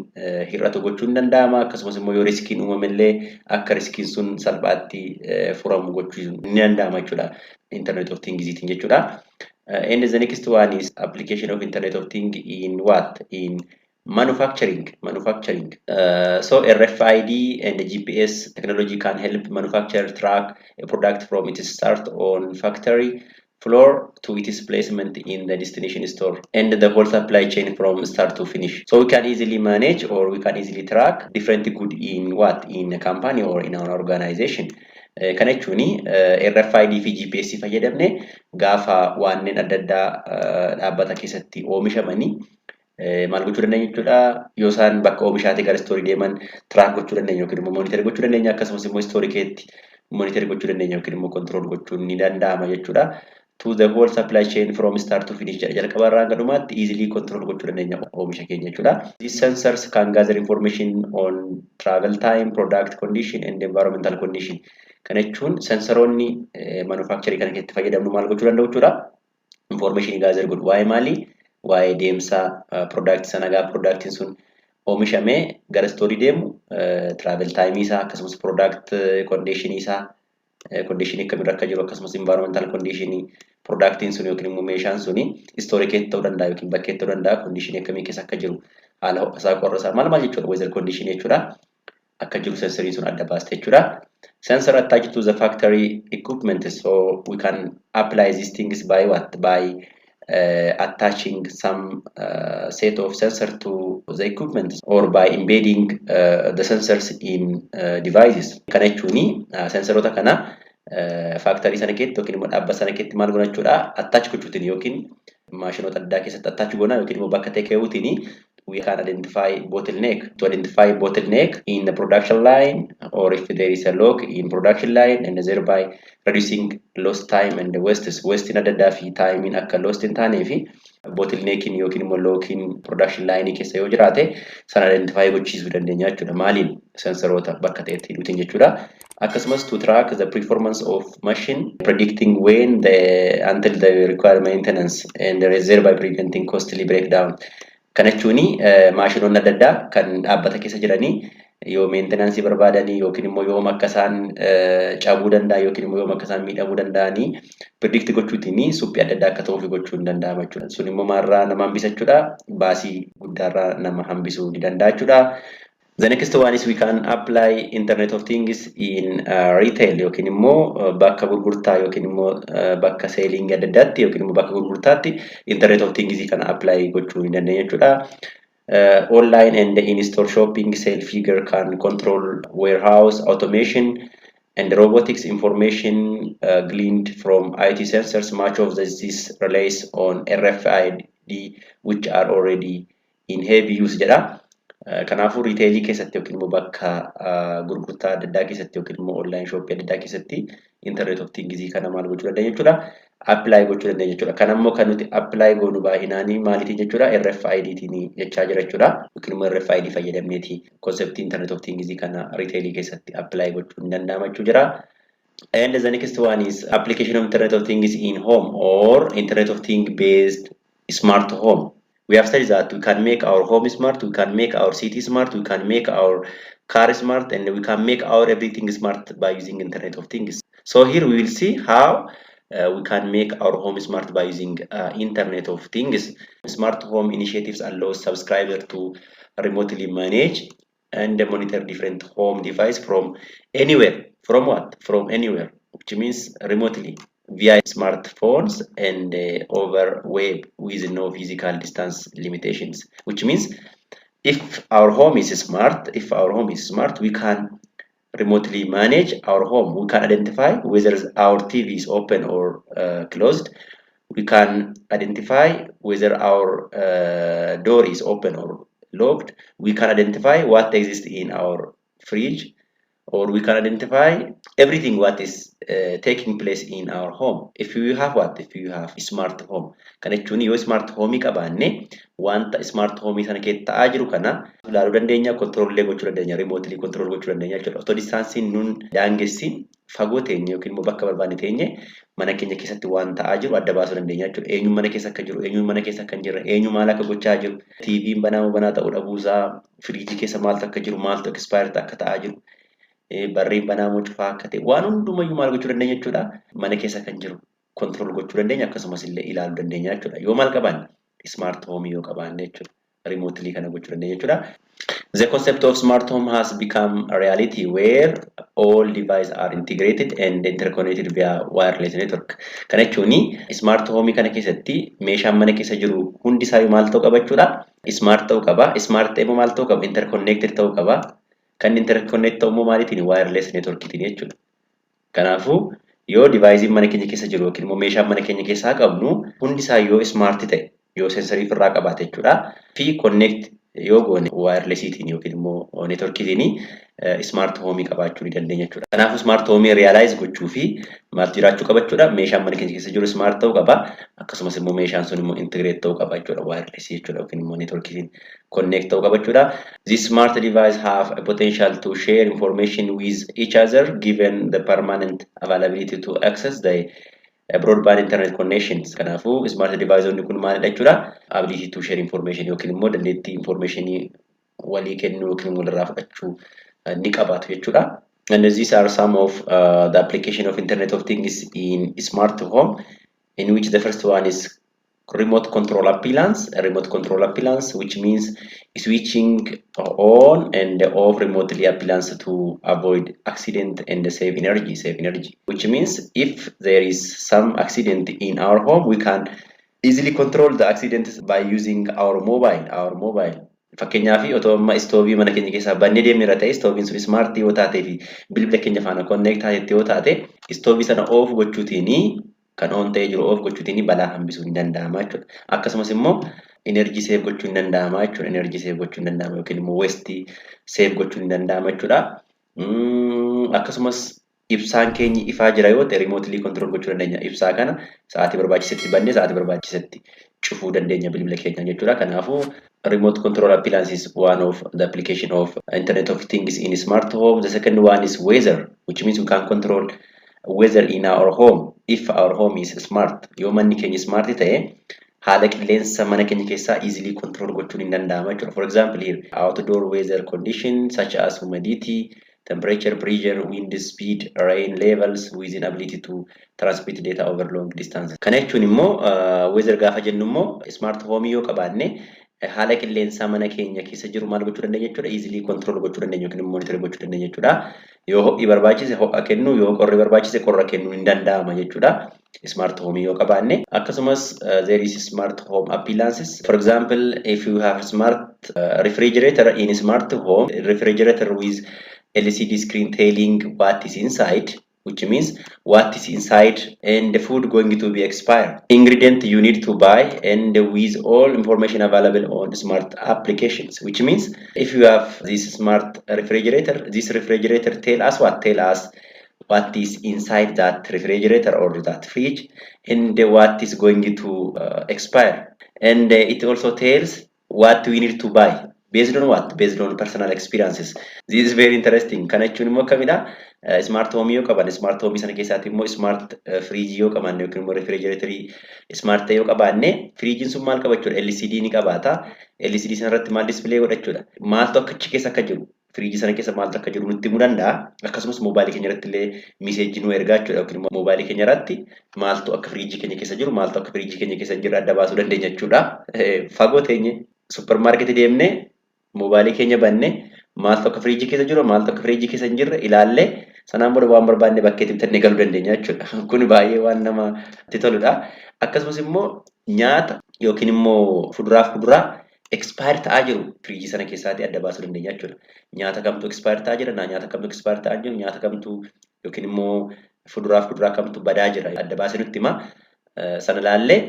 hir'atu gochuun danda'ama. Akkasumas immoo yoo riskiin uumamellee akka riskiin sun salphaatti furamu gochuun ni danda'ama jechuudha Internet of Thingsiitiin jechuudha. And the next one is application of Internet of Things in what? In manufacturing. So RFID and GPS technology can help manufacturer track a product from its start on factory floor to its placement in the destination store and the whole supply chain from start to finish. So we can easily manage or we can easily track different good in what? In a company or in our organization. Kana jechuun RFID fi GPS fayyadamne gaafa waanneen adda addaa dhaabbata keessatti oomishamanii maal gochuu dandeenya jechuudha. Yoo isaan bakka oomishaatti gara istoorii deeman track gochuu dandeenya yookiin immoo monitor gochuu dandeenya. Akkasumas immoo istoorii keetti monitor gochuu dandeenya yookiin immoo control gochuun ni danda'ama jechuudha. To the whole supply chain from start to finish jalqaba irraa hanga dhumaatti easily control gochuu dandeenya oomisha keenya jechuudha. These sensors can gather information on travel time, product condition and environmental condition. Kana jechuun sensoroonni manufacturing kana keessatti fayyadamnu maal gochuu danda'u jechuudha. Information gather godhu waa'ee maalii? Waa'ee deemsa product sana gaa productiin sun oomishamee gara stoorii deemu travel time isaa akkasumas product condition isaa condition akkamirra akka jiru akkasumas environmental condition productiin sun yookiin immoo meeshaan suni stoorii keessa ta'uu danda'a yookiin bakkee ta'uu danda'a condition akkamii keessa akka jiru haala ho'isaa qorra isaa maal jechuudha weather condition jechuudha. akka jiru sensorii sun adda baasta jechuudha. Sensor attached to the factory equipment, so we can apply these things by what? By attaching some set of sensor to the equipment or by embedding the sensors in devices. Kana jechuun sensorota kana factory sana keessatti yookiin immoo dhaabbata sana keessatti maal gochuudha? Attach gochuutiin yookiin maashinoota addaa keessatti attach goona yookiin immoo bakka ta'eetiin we can identify bottleneck. To identify bottleneck in the production line, or if there is a lock in production line, and thereby reducing lost time and the waste in adda fi time in akka lost in taane fi bottleneck in yookiin immoo lock in production line keessa yoo jiraate sana identify gochiisuu dandeenya jechuudha. Maaliin sensorota bakka ta'etti hidhuutiin jechuudha. Akkasumas to track the performance of machine, predicting when until the required maintenance, and thereby preventing costly breakdown. Kana jechuun maashinoonni adda addaa kan dhaabbata keessa jiranii yoo maintenance barbaadanii yookiin immoo yoo akka isaan cabuu danda'an yookiin immoo yoo akka isaan miidhamuu danda'anii predict gochuutiin suphii adda addaa akka ta'uuf gochuun danda'ama jechuudha. Sun immoo maalirraa nama hambisa jechuudha. Baasii guddaarraa nama hambisuu ni danda'a jechuudha. The next one is we can apply Internet of Things in retail yookiin immoo bakka gurgurtaa yookiin immoo bakka selling adda addaatti yookiin immoo bakka gurgurtaatti Internet of Things kan apply gochuu ni dandeenya jechuudha. Online and in-store shopping, sale figure can control warehouse automation and robotics information gleaned from IT sensors. Much of this relies on RFID, which are already in heavy use jedha. Kanaafuu retailii keessatti yookiin immoo bakka gurgurtaa adda addaa keessatti yookiin immoo online shopping adda addaa keessatti Internet of Things kana maal gochuu dandeenya jechuudha. Apply gochuu dandeenya jechuudha. Kana immoo kan nuti apply goonu baay'inaanii maaliitiin jechuudha? RFIDtiin jechaa jira jechuudha. Yookiin immoo RFID fayyadamneeti concept Internet of Things kana retailii keessatti apply gochuu ni danda'ama jechuudha. And the next one is application of Internet of Things in home or Internet of Things based smart home. We have studied that we can make our home smart, we can make our city smart, we can make our car smart, and we can make our everything smart by using Internet of Things. So here we will see how we can make our home smart by using Internet of Things. Smart home initiatives allow subscribers to remotely manage and monitor different home devices from anywhere. From what? From anywhere, which means remotely, via smartphones and over web with no physical distance limitations. Which means if our home is smart, we can remotely manage our home. We can identify whether our TV is open or closed. We can identify whether our door is open or locked. We can identify what exists in our fridge, or we can identify everything what is taking place in our home. If you have what? If you have a smart home. Kana jechuun yoo smart home qabaanne wanta smart home sana keessa ta'aa jiru kana ilaaluu dandeenya, control gochuu dandeenya, remotely control gochuu dandeenya jechuudha. Otoo distance nun daangessin fagoo teenye yookiin immoo bakka barbaanne teenye mana keenya keessatti waan ta'aa jiru adda baasuu dandeenya jechuudha. Eenyu mana keessa akka jiru, eenyu mana keessa akka hin jirre, eenyu maal akka gochaa jiru, TV'n banaa ta'uu dhabuusaa, firiijii keessa maaltu akka jiru, maaltu expired akka ta'aa jiru. Barreen banaa cufaa akka ta'e waan hundumayyuu maal gochuu dandeenya jechuudha. Mana keessa kan jiru control gochuu dandeenya, akkasumas illee ilaaluu dandeenya jechuudha. Yoo maal qabaanne smart home yoo qabaanne jechuudha. Remotely kana gochuu dandeenya jechuudha. The concept of smart home has become a reality where all devices are integrated and interconnected via wireless network. Kana jechuun smart home kana keessatti meeshaan mana keessa jiru hundi isaa maal ta'uu qaba jechuudha. Smart ta'uu qaba. Smart ta'ee maal ta'uu qaba? Interconnected ta'uu qaba. Kan interconnect ta'u immoo maaliitiin? Wireless networkitiin jechuudha. Kanaafuu yoo device mana keenya keessa jiru yookiin immoo meeshaan mana keenya keessaa qabnu hundi isaa yoo smart ta'e, yoo sensorii irraa qabaate jechuudha. Fi connect yoo goone wirelessiitiin yookiin immoo networkitiin smart home qabaachuu ni dandeenya jechuudha. Kanaafuu smart home realize gochuu fi maal jiraachuu qaba jechuudha. Meeshaan mana keenya keessa jiru smart ta'uu qaba. Akkasumas immoo meeshaan sun immoo integrate ta'uu qaba jechuudha. Wireless jechuudha yookiin immoo networkitiin connect ta'uu qaba jechuudha. These smart devices have a potential to share information with each other given the permanent availability to access the broadband internet connections. Kanaafuu smart devices kun maalidha jechuudha? Ability to share information yookiin immoo dandeettii information walii kennuu yookiin walirraa fudhachuu ni qabaatu jechuudha. And these are some of the application of Internet of Things in smart home, in which the first one is remote control appliance, which means switching on and off remotely appliance to avoid accident and save energy. Which means if there is some accident in our home, we can easily control the accidents by using our mobile. Fakkeenyaaf otoo amma istoovii mana keenya keessaa bannee deemnera ta'e istooviin sun smaartii yoo taatee fi bilbila keenya faana konneekt taatetti yoo taate istoovii sana oof gochuutiini kan on ta'ee jiru oof gochuutiini balaa hambisuu ni danda'ama jechuudha. Akkasumas immoo enerjii seef gochuu ni danda'ama jechuudha. Enerjii seef gochuu ni danda'ama yookiin immoo westii seef gochuu ni danda'ama jechuudha. Akkasumas ibsaan keenyi ifaa jira yoo ta'e remotely control gochuu dandeenya. Ibsaa kana sa'aatii barbaachisetti bannee sa'aatii barbaachisetti cufuu dandeenya bilbila keenya jechuudha. Kanaafuu remote control appliance is one of the application of Internet of Things in smart home. The second one is weather, which means we can control weather in our home if our home is smart. Yoo manni keenya smart ta'e haala qilleensa mana keenya keessaa easily control gochuun ni danda'ama jechuudha. For example here, outdoor weather conditions such as humidity, temperature, pressure, wind speed, rain levels with an ability to transmit data over long distances. Kana jechuun immoo weather gaafa jennu immoo smart home yoo qabaanne haala qilleensa mana keenya keessa jiru maal gochuu dandeenya jechuudha. Easily control gochuu dandeenya yookiin monitor gochuu dandeenya jechuudha. Yoo ho'i barbaachise ho'a kennu, yoo qorri barbaachise qorra kennu ni danda'ama jechuudha. Smart home yoo qabaanne. Akkasumas there is smart home appliances. For example, if you have smart refrigerator in smart home, refrigerator with LCD screen telling what is inside, which means what is inside and the food going to be expired, ingredient you need to buy, and with all information available on smart applications. Which means if you have this smart refrigerator, this refrigerator tell us what is inside that refrigerator or that fridge and what is going to expire, and it also tells what we need to buy. Based on what? Based on personal experiences. This is very interesting. Kana jechuun immoo akkamidha? Smart home yoo qaban, smart home sana keessaatti immoo smart fridge yoo qabanne yookiin immoo refrigeratorii smart yoo qabanne, fridgein sun maal qaba jechuudha? LCD ni qabaata. LCD sana irratti maal display godha jechuudha? Maaltu achi keessa akka jiru, fridge sana keessa maaltu akka jiru nutti himuu danda'a. Akkasumas moobaayilii keenya irratti illee message nu ergaa jechuudha. Yookiin immoo moobaayilii keenya irratti maaltu akka fridge keenya keessa jiru, maaltu akka fridge keenya keessa jiru adda baasuu dandeenya jechuudha. Fagoo teenye supermarketii deemnee moobaayilii keenya banne maaltu akka firiijii keessa jiru, maaltu akka firiijii keessa hin jirre ilaallee sanaan booda waan barbaanne bakkeetti bitannee galuu dandeenya jechuudha. Kun baay'ee waan namatti toludha. Akkasumas immoo nyaata yookiin immoo kuduraa expire ta'aa jiru firiijii sana keessaatti adda baasuu dandeenya jechuudha. Nyaata kamtu expire ta'aa jira, nyaata kamtu expire ta'aa jiru, nyaata kamtu yookiin immoo kuduraa kamtu badaa jira adda baasee nutti hima. Sana ilaallee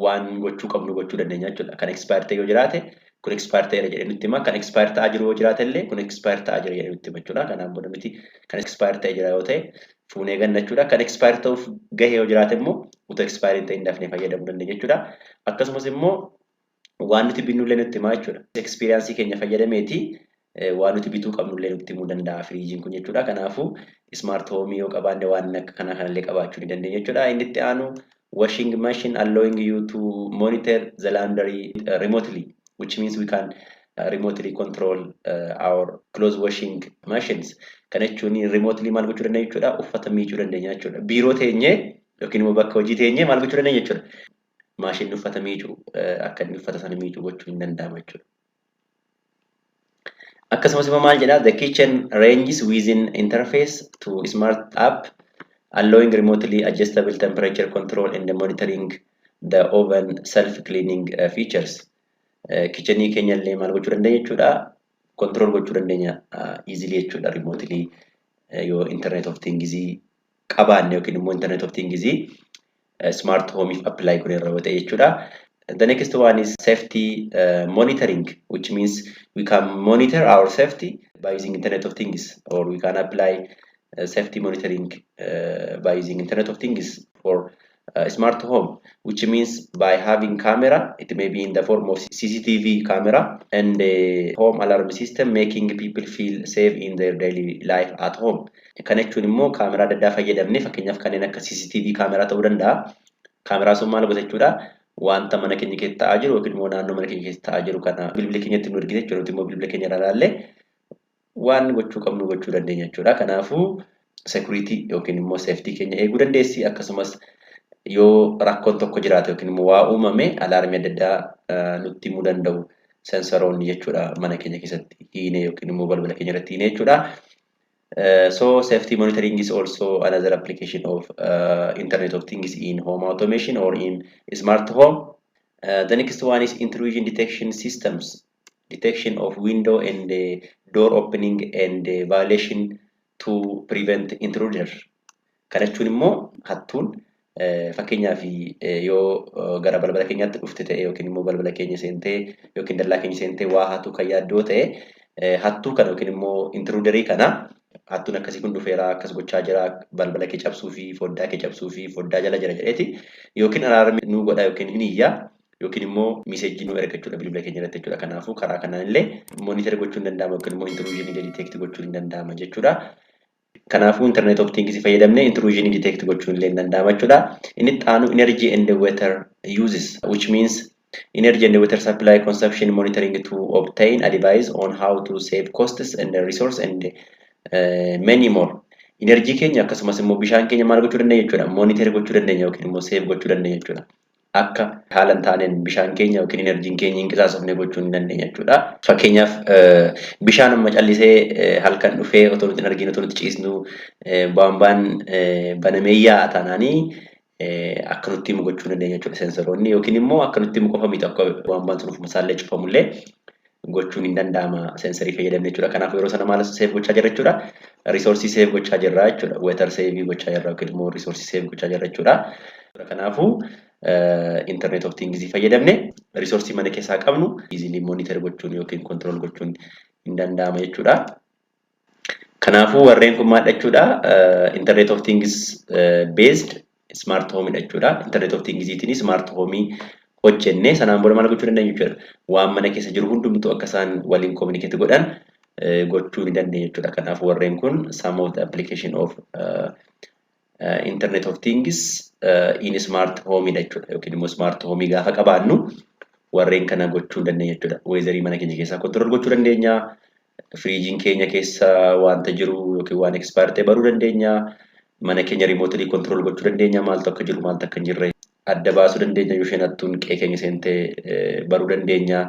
waan gochuu qabnu gochuu dandeenya jechuudha. Kan expire ta'e yoo jiraate kun expire ta'eera jedhee nutti hima. Kan expire ta'aa jiru yoo jiraate illee kun expire ta'aa jira jedhee nutti hima jechuudha. Kanaan booda miti kan expire ta'ee jira yoo ta'e fuunee ganna jechuudha. Kan expire ta'uuf gahee yoo jiraate immoo utuu expire ta'e hin dafnee fayyadamuu dandeenya jechuudha. Akkasumas immoo waan nuti binnu illee nutti hima jechuudha. Experience keenya fayyadameeti waan nuti bituu qabnu illee nutti himuu danda'a firiijiin kun jechuudha. Kanaafuu smart home yoo qabaanne waan akka kanallee qabaachuu ni dandeenya jechuudha. Inni itti aanu washing machine allowing you to monitor the laundry remotely, which means we can remotely control our clothes washing machines. Kana jechuun remotely maal gochuu dandeenya jechuudha? Uffata miicuu dandeenya jechuudha. Biiroo teenyee yookiin immoo bakka hojii teenyee maal gochuu dandeenya jechuudha? Maashinni uffata miicuu akka inni uffata sana miicuu gochuu hin danda'ama jechuudha. Akkasumas immoo maal jedha? The kitchen ranges within interface to smart app allowing remotely adjustable temperature control and monitoring the oven self-cleaning features. Kitchenii keenya illee maal gochuu dandeenya jechuudha? Control gochuu dandeenya easily jechuudha remotely yoo Internet of Things qabaanne yookiin immoo Internet of Things smart home if apply godheerra yoo ta'e jechuudha. The next one is safety monitoring, which means we can monitor our safety by using Internet of Things, or we can apply safety monitoring by using Internet of Things for smart home, which means by having camera, it may be in the form of CCTV camera and a home alarm system, making people feel safe in their daily life at home. Kana jechuun immoo kaameraa adda addaa fayyadamnee fakkeenyaaf kanneen akka CCTV kaameraa ta'uu danda'a. Kaameraa sun maal godha jechuudha? Wanta mana keenya keessa ta'aa jiru yookiin immoo naannoo mana keenya keessa ta'aa jiru kana bilbila keenyatti nu ergite jechuudha. Nuti immoo bilbila keenya irraa ilaallee waan gochuu qabnu gochuu dandeenya jechuudha. Kanaafuu security yookiin immoo safety keenya eeguu dandeessi. Akkasumas yoo rakkoon tokko jiraate yookiin immoo waa uumame alaarmii adda addaa nutti himuu danda'u sensaroonni jechuudha mana keenya keessatti hiinee yookiin immoo balbala keenya irratti hiinee jechuudha. So safety monitoring is also another application of Internet of Things in home automation or in smart home. The next one is intrusion detection systems, detection of window and door opening and violation to prevent intruder. Kana jechuun immoo hattuun fakkeenyaaf yoo gara balbala keenyaatti dhufte ta'e yookiin immoo balbala keenya seentee yookiin dallaa keenya seentee waa hattuu kan yaaddoo ta'e hattuu kana yookiin immoo intruderii kana hattuun akkasii kun dhufeera akkas gochaa jira balbala kee cabsuu fi foddaa kee cabsuu fi foddaa jala jira jedheeti yookiin alaarmii nu godha yookiin hin iyyaa yookiin immoo miseejii nu ergachuudha bilbila keenya irratti jechuudha. Kanaafuu karaa kanaan illee moonitor gochuun danda'ama yookiin immoo intrusion detect gochuun danda'ama jechuudha. Kanaafuu Internet of Things fayyadamnee intrusion detect gochuun illee danda'ama jechuudha. Inni xaanu energy and water uses, which means energy and water supply consumption monitoring to obtain advice on how to save costs and resource and many more. Energy keenya akkasumas immoo bishaan keenya maal gochuu dandeenya jechuudha. Monitor gochuu dandeenya yookiin immoo save gochuu dandeenya jechuudha. Akka haala hin taaneen bishaan keenya yookiin enerjiin keenya hin qisaasofne gochuu hin dandeenya jechuudha. Fakkeenyaaf bishaan amma callisee halkan dhufee otoo nuti hin arginu otoo nuti ciisnu baambaan banamee yaa'a taanaanii akka nutti himu gochuu dandeenya jechuudha sensaroonni yookiin immoo akka nutti himu qofa miti akka baambaan sun ofuma isaallee cufamullee gochuun hin danda'ama sensarii fayyadamne jechuudha. Kanaaf yeroo sana maal save gochaa jirra jechuudha. Resource save gochaa jirra jechuudha. Water save gochaa jirra yookiin immoo resource save gochaa jirra jechuudha. Kanaafuu Internet of Things fayyadamne resource mana keessaa qabnu easily monitor gochuun yookiin control gochuun hin danda'ama jechuudha. Kanaafuu warreen kun maal jechuudha Internet of Things based smart home jechuudha. Internet of Things itiin smart home hojjennee sanaan booda maal gochuu dandeenya jechuudha. Waan mana keessa jiru hundumtuu akka isaan waliin communicate godhan gochuu ni dandeenya jechuudha. Kanaafuu warreen kun some of the application of Internet of Things in smart home jechuudha yookiin immoo smart home gaafa qabaannu warreen kana gochuu dandeenya jechuudha. Weezarii mana keenya keessaa control gochuu dandeenya. Firiijiin keenya keessa wanta jiru yookiin waan expire ta'e baruu dandeenya. Mana keenya remotely control gochuu dandeenya. Maaltu akka jiru maaltu akka hin jirre adda baasuu dandeenya. Yoo isheen hattuun qe'ee keenya seentee baruu dandeenya.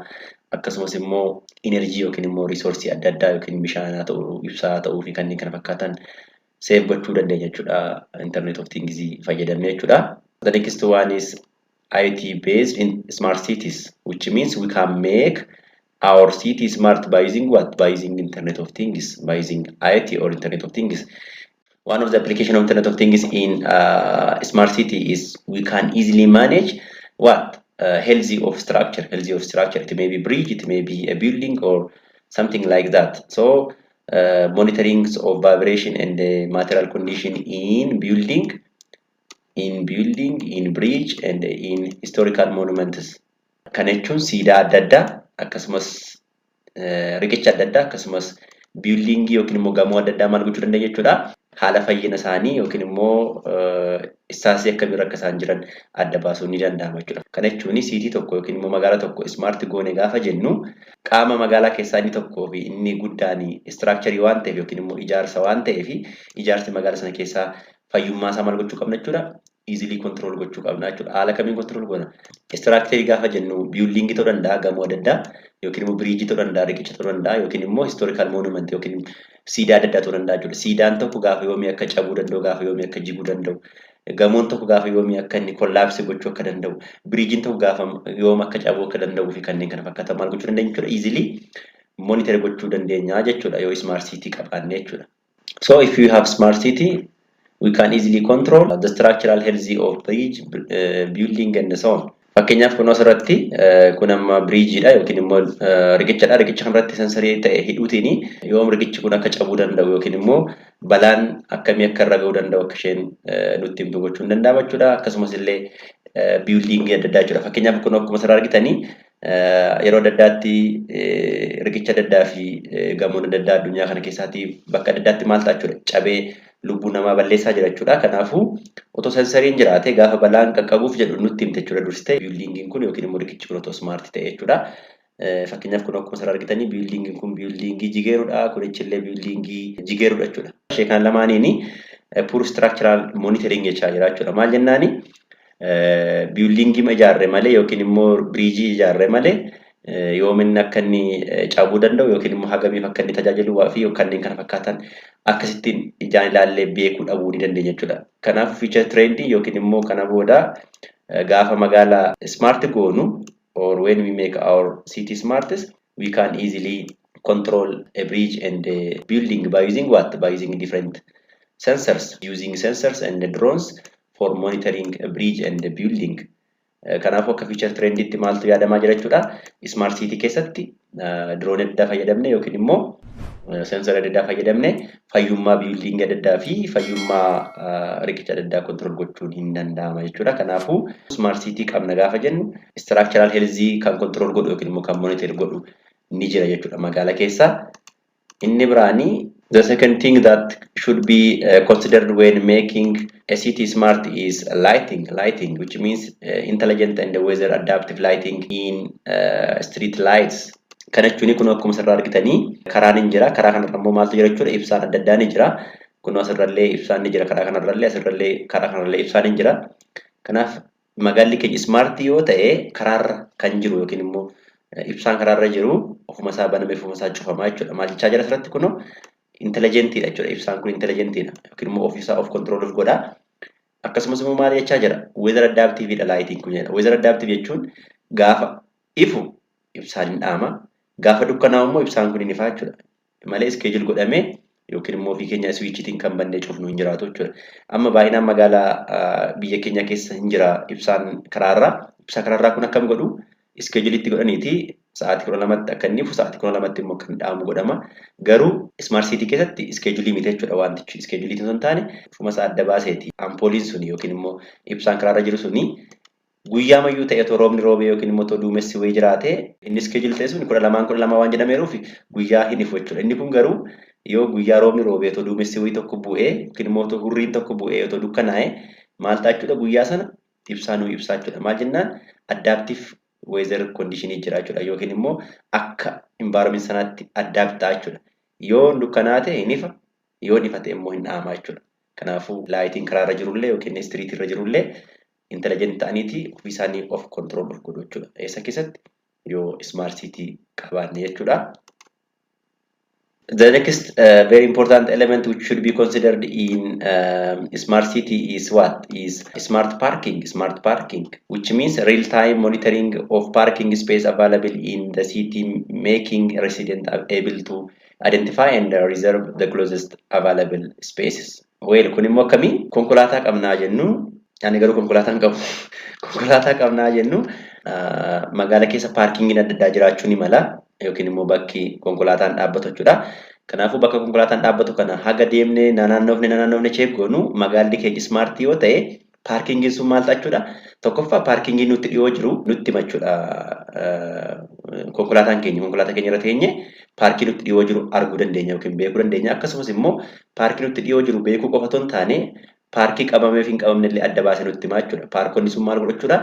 Akkasumas immoo energy yookiin immoo resource adda addaa yookiin bishaan haa ta'u ibsaa haa ta'uu fi kanneen kana fakkaatan save gochuu dandeenya jechuudha. Internet of Things fayyadamne jechuudha. The next one is IoT based in smart cities, which means we can make our city smart by using what? By using Internet of Things, by using IoT or Internet of Things. One of the application of Internet of Things in smart city is we can easily manage what? Healthy of structure. It may be bridge, it may be a building or something like that. So monitoring of vibration and material condition in building, in bridge and in historical monuments. Kana jechuun siidaa adda addaa akkasumas riqicha adda addaa akkasumas building yookiin immoo gamoo adda addaa maal gochuu dandeenya jechuudha. Haala fayyina isaanii yookiin immoo istaasii akkamiirra akka isaan jiran adda baasuun ni danda'ama jechuudha. Kana jechuun siitii tokko yookiin immoo magaalaa tokko smart goone gaafa jennu qaama magaalaa keessaa inni tokkoo fi inni guddaan structure waan ta'eef yookiin immoo ijaarsa waan ta'eef ijaarsi magaalaa sana keessaa fayyummaa isaa maal gochuu qabna jechuudha. Easily control gochuu qabna jechuudha. Haala kamiin control goona? Structure gaafa jennu building ta'uu danda'a, gamoo adda addaa yookiin immoo bridge ta'uu danda'a, riqicha ta'uu danda'a yookiin immoo historical monument yookiin siidaa adda addaa ta'uu danda'a jechuudha. Siidaan tokko gaafa yoomii akka cabuu danda'u, gaafa yoomii akka jiguu danda'u, gamoon tokko gaafa yoomii akka inni kollaapsii gochuu akka danda'u, biriijiin tokko gaafa yoom akka cabuu akka danda'u fi kanneen kana fakkaatan maal gochuu dandeenya jechuudha. Easily monitor gochuu dandeenya jechuudha yoo smart city qabaanne jechuudha. So if you have smart city, we can easily control the structural health of bridge, building and so on. Fakkeenyaaf kun asirratti kun amma biriijiidha yookiin immoo riqichadha. Riqicha kanarratti sensarii ta'e hidhuutiin yoom riqichi kun akka cabuu danda'u yookiin immoo balaan akkamii akka irra ga'uu danda'u akka isheen nutti himtu gochuu hin danda'ama jechuudha. Akkasumas illee building adda addaa jechuudha. Fakkeenyaaf kun akkuma asirraa argitanii yeroo adda addaatti riqicha adda addaa fi gamoon adda addaa addunyaa kana keessaatti bakka adda addaatti maal ta'a jechuudha. Cabee lubbuu namaa balleessaa jira jechuudha. Kanaafuu otoo sensariin jiraate gaafa balaan qaqqabuuf jedhu nutti himte jechuudha. Dursitee buildingiin kun yookiin immoo riqichi kun otoo smart ta'e jechuudha. Fakkeenyaaf kun akkuma asirraa argitanii buildingiin kun buildingii jigeerudha. Kunichillee buildingii jigeerudha jechuudha. Ishee kan lamaaniin poor structural monitoring jechaa jira jechuudha. Maal jennaani? building ma ijaarre malee yookiin immoo bridge ijaarre malee yoominni akka inni cabuu danda'u yookiin immoo hagamiif akka inni tajaajilu waa fi kanneen kana fakkaatan akkasittiin ijaan ilaallee beekuu dhabuu ni dandeenya jechuudha. Kanaaf future trend yookiin immoo kana booda gaafa magaalaa smart goonu or when we make our city smartest we can easily control a bridge and a building by using what? By using different sensors, using sensors and drones for monitoring a bridge and a building. Kanaafuu akka future trend itti maaltu yaadamaa jira jechuudha. Smart city keessatti drone adda fayyadamne yookiin immoo sensor adda fayyadamne fayyummaa building adda fi fayyummaa riqicha adda control gochuun hin danda'ama jechuudha. Kanaafuu smart city qabna gaafa jennu structural health kan control godhu yookiin immoo kan monitor godhu ni jira jechuudha magaalaa keessa. Inni biraanii the second thing that should be considered when making a city smart is lighting, which means intelligent and weather adaptive lighting in street lights. Kana jechuun kun akkuma asirraa argitanii karaan hin jira. Karaa kanarra immoo maaltu jira jechuudha? Ibsaan adda addaa ni jira. Kun asirrallee ibsaan ni jira. Karaa kanarrallee ibsaan ni jira. Kanaaf magaalli keenya smart yoo ta'e karaarra kan jiru yookiin immoo ibsaan karaarra jiru ofuma isaa banamee ofuma isaa cufamaa jechuudha. Maal jechaa jira asirratti kunoo intelligentidha jechuudha. Ibsaan kun intelligentidha yookiin immoo ofiisaa of control godha. Akkasumas immoo maal jechaa jira? Weather adaptive lighting kun jedha. Weather adaptive jechuun gaafa ifu ibsaan hin dhaama. Gaafa dukkanaa'u immoo ibsaan kun hin ifaa jechuudha. Malee schedule godhamee yookiin immoo ofii keenya switchitiin kan bannee cufnu hin jiraatu jechuudha. Amma baay'inaan magaalaa biyya keenya keessa hin jira ibsaan karaarraa. Ibsaa karaarraa kun akkam godhu? Schedule itti godhaniiti sa'aatii 12tti akka inni ifu sa'aatii 12tti immoo kan dhaamu godhama. Garuu smart city keessatti schedule miti jechuudha wantichi. Schedule hin taane ofuma isaa adda baaseeti. Ampooliin suni yookiin immoo ibsaan karaarra jiru suni guyyaa mayyuu ta'e otoo roobni roobee yookiin immoo otoo duumessi wayii jiraate inni schedule ta'e suni 12 waan jedhameeruuf guyyaa hin ifu jechuudha. Inni kun garuu yoo guyyaa roobni roobee otoo duumessi wayii tokko bu'ee yookiin immoo otoo hurriin tokko bu'ee otoo dukkanaa'e maal ta'a jechuudha guyyaa sana ibsaan ibsaa jechuudha. Maal jennaan adaptive weather condition jira jechuudha yookiin immoo akka environment sanaatti adapt ta'a jechuudha. Yoo dukkanaate hin ifa, yoo ifate immoo hin dhaama jechuudha. Kanaafuu lighting karaarra jirullee yookiin street irra jirullee intelligent ta'aniiti ofii isaanii of control godhu jechuudha. Eessa keessatti yoo smart city qabaanne jechuudha. The next very important element which should be considered in smart city is what? Is smart parking. Smart parking, which means real-time monitoring of parking space available in the city, making residents able to identify and reserve the closest available spaces. Well, kun immoo akkamii konkolaataa qabnaa jennu, ani garuu konkolaataa hin qabu. Konkolaataa qabnaa jennu magaalaa keessa paarkingiin adda addaa jiraachuu ni mala. Yookiin immoo bakki konkolaataan dhaabbatu jechuudha. Kanaafuu bakka konkolaataan dhaabbatu kana haga deemnee naannoofne check goonu magaalli keenya smart yoo ta'e paarkingiin sun maal ta'a jechuudha. Tokkoffaa paarkingiin nutti dhiyoo jiru nutti machuudha. Konkolaataa keenya irra teenye paarkii nutti dhiyoo jiru arguu dandeenya yookiin beekuu dandeenya. Akkasumas immoo paarkii nutti dhiyoo jiru beekuu qofa otoo hin taane paarkii qabamee fi hin qabamne illee adda baasee nutti himaa jechuudha. Paarkonni sun maal godhachuudha?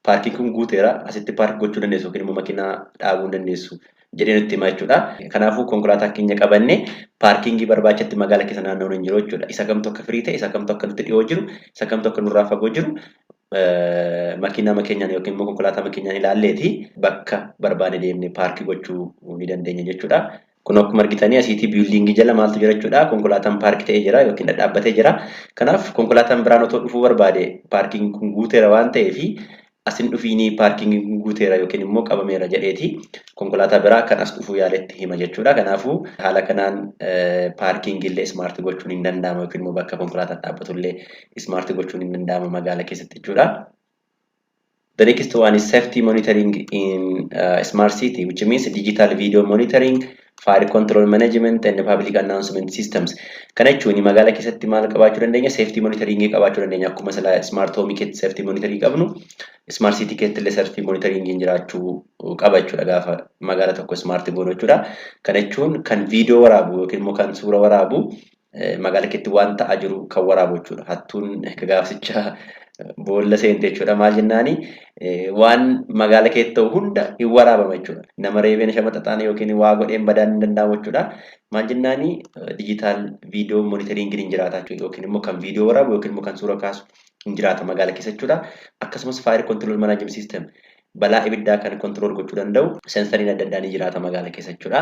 Paarkiin kun guuteera asitti paarkii gochuu dandeessu yookiin immoo makiinaa dhaabuu dandeessu jedhee nutti himaa jechuudha. Kanaafuu konkolaataa keenya qabannee paarkingii barbaachatti magaalaa keessa naanna'uun hin jiru jechuudha. Isa kamtu akka firii ta'e, isa kamtu akka nutti dhiyoo jiru, isa kamtu akka nurraa fagoo jiru makiinaa makeenyaan yookiin immoo konkolaataa makeenyaan ilaalleeti bakka barbaade deemnee paarkii gochuu ni dandeenya jechuudha. Kun akkuma argitanii asiitii biildingii jala maaltu jira jechuudha. Konkolaataan paarkii ta'ee jira yookiin dhaabbatee jira. Kanaaf konkolaataan biraan otoo dhufuu barbaade paarkiin kun guuteera waan ta'eef asin dhufiinii paarkingiin guuteera yookiin immoo qabameera jedheeti konkolaataa biraa kan as dhufuu yaaletti hima jechuudha. Kanaafuu haala kanaan paarkingillee smart gochuun hin danda'ama yookiin immoo bakka konkolaataan dhaabbatullee smart gochuun hin danda'ama magaalaa keessatti jechuudha. The next one is safety monitoring in smart city, which means digital video monitoring, fire control management and public announcement systems. Kana jechuun magaalaa keessatti maal qabaachuu dandeenya? Safety monitoring qabaachuu dandeenya. Akkuma smart home keessatti safety monitoring qabnu, smart city keessatti illee safety monitoring jiraachuu qaba jechuudha gaafa magaalaa tokko smart goonu jechuudha. Kana jechuun kan video waraabu yookiin immoo kan suura waraabu magaalaa keessatti waan ta'aa jiru kan waraabu jechuudha. Hattuun gaafsicha boolla seente jechuudha. Maal jennaani waan magaalaa keessatti ta'u hunda hin waraabama jechuudha. Nama reebeen shama xaxaane yookiin waa godheen badaan hin danda'amu jechuudha. Maal jennaani digital video monitoring hin jiraata jechuudha. Yookiin immoo kan video waraabu yookiin immoo kan suura kaasu injiraata magaalaa keessa jechuudha. Akkasumas fire control management system balaa ibiddaa kan control gochuu danda'u sensoriin adda addaa ni jiraata magaalaa keessa jechuudha.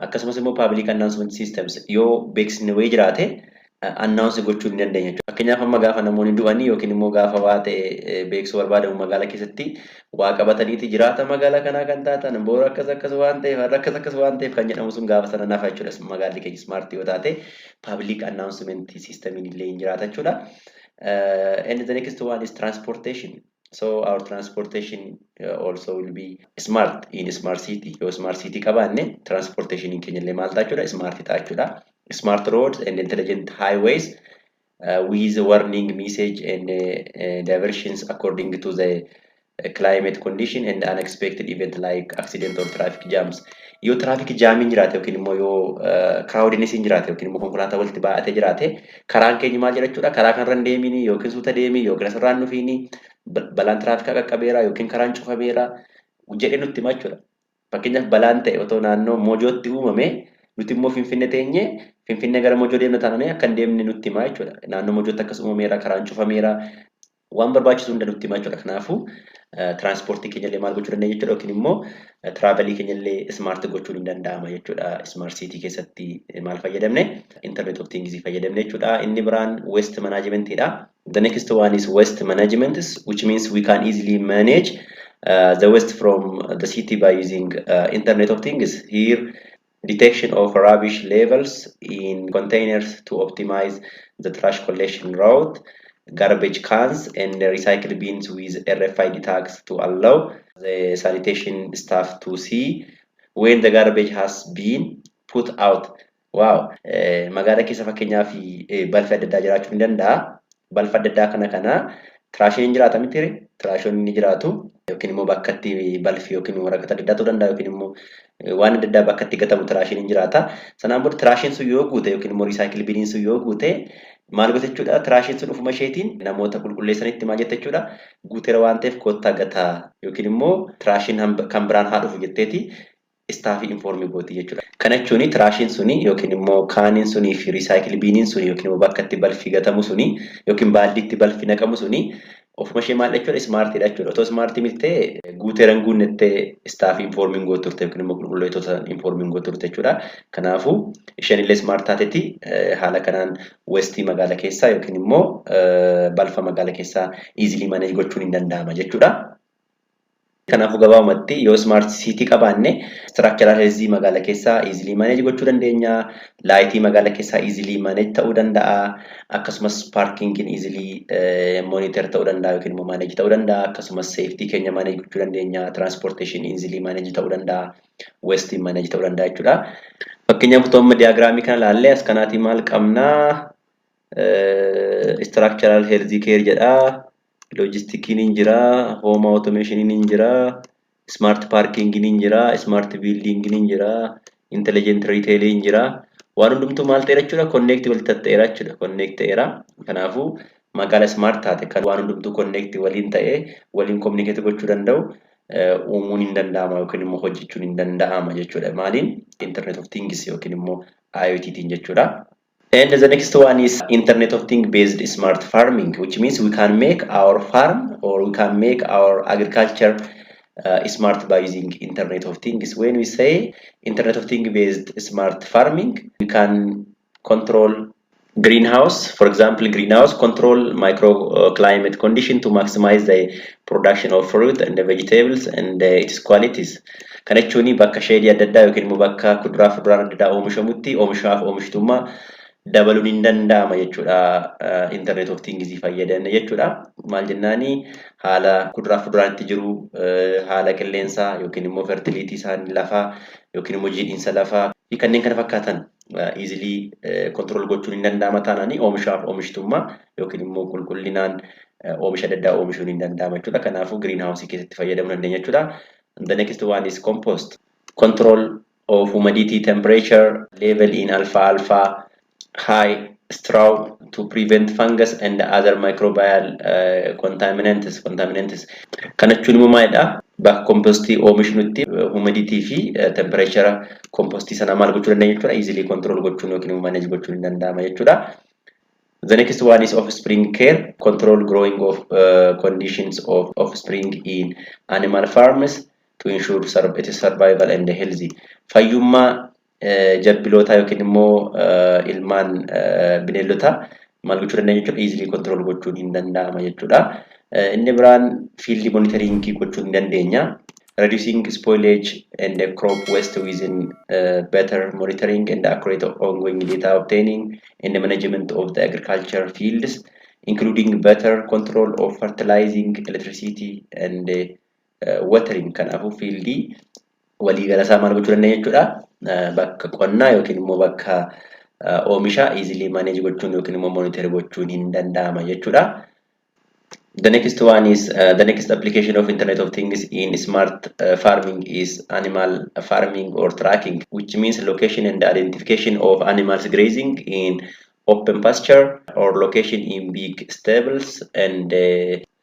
Akkasumas immoo public announcement systems yoo beeksisni wayii jiraate announce gochuu ni dandeenya jechuudha. Fakkeenyaaf amma gaafa namoonni du'anii yookiin immoo gaafa waa ta'e beeksisuu barbaadamu magaalaa keessatti waa qabataniiti jiraata magaalaa kanaa kan taatan boora akkas waan ta'eef har'a akkas waan ta'eef kan jedhamu sun gaafa sana nafa jechuudha. Magaalli keenya smart yoo taate public announcement system illee ni jiraata jechuudha. And the next one is transportation. So our transportation also will be smart in smart city. Your smart city qabanne transportation in Kenya le malta jechuudha smart ta'a jechuudha. Smart roads and intelligent highways with warning message and diversions according to the climate condition and unexpected event like accident or traffic jams. Yoo traffic jam hin jiraate yookiin immoo yoo crowdiness hin jiraate yookiin immoo konkolaataa walitti baay'atee jiraate karaan keenya maal jedha jechuudha. Karaa kanarra hin deemini yookiin suuta deemi yookiin asirraan dhufiini balaan tiraafikaa qaqqabeera yookiin karaan cufameera jedhee nutti hima jechuudha. Fakkeenyaaf balaan ta'e otoo naannoo Moojootti uumame nuti immoo Finfinnee teenye Finfinnee gara Moojoo deemna taananii akka hin deemne nutti hima jechuudha. Naannoo Moojootti akkas uumameera karaan cufameera waan barbaachisu hunda nutti hima jechuudha. Kanaafuu transportii keenya illee maal gochuu dandeenya jechuudha yookiin immoo travelii keenya illee smart gochuun ni danda'ama jechuudha. Smart city keessatti maal fayyadamne internet of things fayyadamne jechuudha. Inni biraan waste management dha. The next one is waste management, which means we can easily manage the waste from the city by using internet of things. Here detection of rubbish levels in containers to optimize the trash collection route, garbage cans and recycle bins with RFID tags to allow the sanitation staff to see when the garbage has been put out. Wow! Magaalaa keessa fakkeenyaaf balfa adda addaa jiraachuu ni danda'a. Balfa adda addaa kana trashiin jiraata miti trashoon ni jiraatu yookiin immoo bakka itti balfi yookiin waraqata adda addaa ta'uu danda'a yookiin immoo waan adda addaa bakka itti gatamu trashiin ni jiraata. Sanaan booda trashiin sun yoo guute yookiin immoo recycle biniin sun yoo guute maal goota jechuudha. Trashiin sun ufuma isheetiin namoota qulqulleessanitti maal jette jechuudha. Guuteera waan ta'eef kottaa gataa yookiin immoo trashiin kan biraan haa dhufu jetteeti staafii informii gooti jechuudha. Kana jechuun trashiin suni yookiin immoo kaaniin sunii fi recycle biniin suni yookiin immoo bakka itti balfi gatamu suni yookiin baaldiitti balfi naqamu suni ofuma ishee maal jechuudha smartidha jechuudha. Otoo smartii miltee guuteeran guunnettee staafii informii gootu turte yookiin immoo qulqulleessitoota informii gootu turte jechuudha. Kanaafuu isheen illee smart taatetti haala kanaan westii magaalaa keessaa yookiin immoo balfa magaalaa keessaa easily manage gochuun ni danda'ama jechuudha. Kanaafuu gabaabumatti yoo smart city qabaanne structural health magaalaa keessaa easily manage gochuu dandeenya. Laayitii magaalaa keessaa easily manage ta'uu danda'a. Akkasumas parkingin easily monitor ta'uu danda'a yookiin immoo manage ta'uu danda'a. Akkasumas safety keenya manage gochuu dandeenya. Transportation easily manage ta'uu danda'a. Waste manage ta'uu danda'a jechuudha. Fakkeenyaaf utuma diagraamii kana ilaalle as kanaatii maal qabnaa? Structural health care jedha. Logistikiin hin jira, home automation hin jira, smart parking hin jira, smart building hin jira, intelligent retail hin jira. Waan hundumtuu maal ta'eera jechuudha connect walitti ta'eera jechuudha. Connect ta'eera. Kanaafuu magaalaa smart taate kan waan hundumtuu connect waliin ta'ee waliin communicate gochuu danda'u uumuun hin danda'ama yookiin immoo hojjechuun hin danda'ama jechuudha. Maaliin internet of things yookiin immoo IoT tiin jechuudha. And the next one is Internet of Things based smart farming, which means we can make our farm or we can make our agriculture smart by using Internet of Things. When we say Internet of Things based smart farming, we can control greenhouse, for example, greenhouse control microclimate condition to maximize the production of fruit and the vegetables and its qualities. Kana jechuun bakka shedii adda addaa yookiin immoo bakka kuduraa fi fuduraan adda addaa oomishamutti oomishaaf oomishtummaa dabaluun hin danda'ama jechuudha. Internet of Things fayyadamne jechuudha. Maal jennaani haala kuduraa fi fuduraan itti jiru haala qilleensaa yookiin immoo fertility isaanii lafaa yookiin immoo jiidhinsa lafaa kanneen kana fakkaatan easily control gochuun hin danda'ama taananii oomishaaf oomishtummaa yookiin immoo qulqullinaan oomisha adda addaa oomishuun hin danda'ama jechuudha. Kanaafuu greenhouse keessatti fayyadamuu dandeenya jechuudha. The next one is compost. Control of humidity, temperature, level in alfalfa, high straw to prevent fungus and other microbial contaminants. Kana jechuun immoo maalidha? Bakka compostii oomishnutti humidity fi temperature compostii sana maal gochuu dandeenya jechuudha. Easily control gochuun yookiin manage gochuun hin danda'ama jechuudha. The next one is offspring care, control growing of conditions of offspring in animal farms to ensure its survival and healthy. Fayyummaa jabbiloota yookiin immoo ilmaan bineeldotaa maal gochuu dandeenya jechuudha, easily control gochuun hin danda'ama jechuudha. Inni biraan field monitoring gochuu hin dandeenya. Reducing spoilage and crop waste within better monitoring and accurate ongoing data obtaining and the management of the agriculture fields, including better control of fertilizing, electricity, and watering. Kanaafuu fiildii waliigala isaa maal gochuu dandeenya jechuudha. Bakka qonnaa yookiin immoo bakka oomishaa easily manage gochuun yookiin immoo monitor gochuun hin danda'ama jechuudha. The next one is the next application of Internet of Things in smart farming is animal farming or tracking, which means location and identification of animals grazing in open pasture or location in big stables, and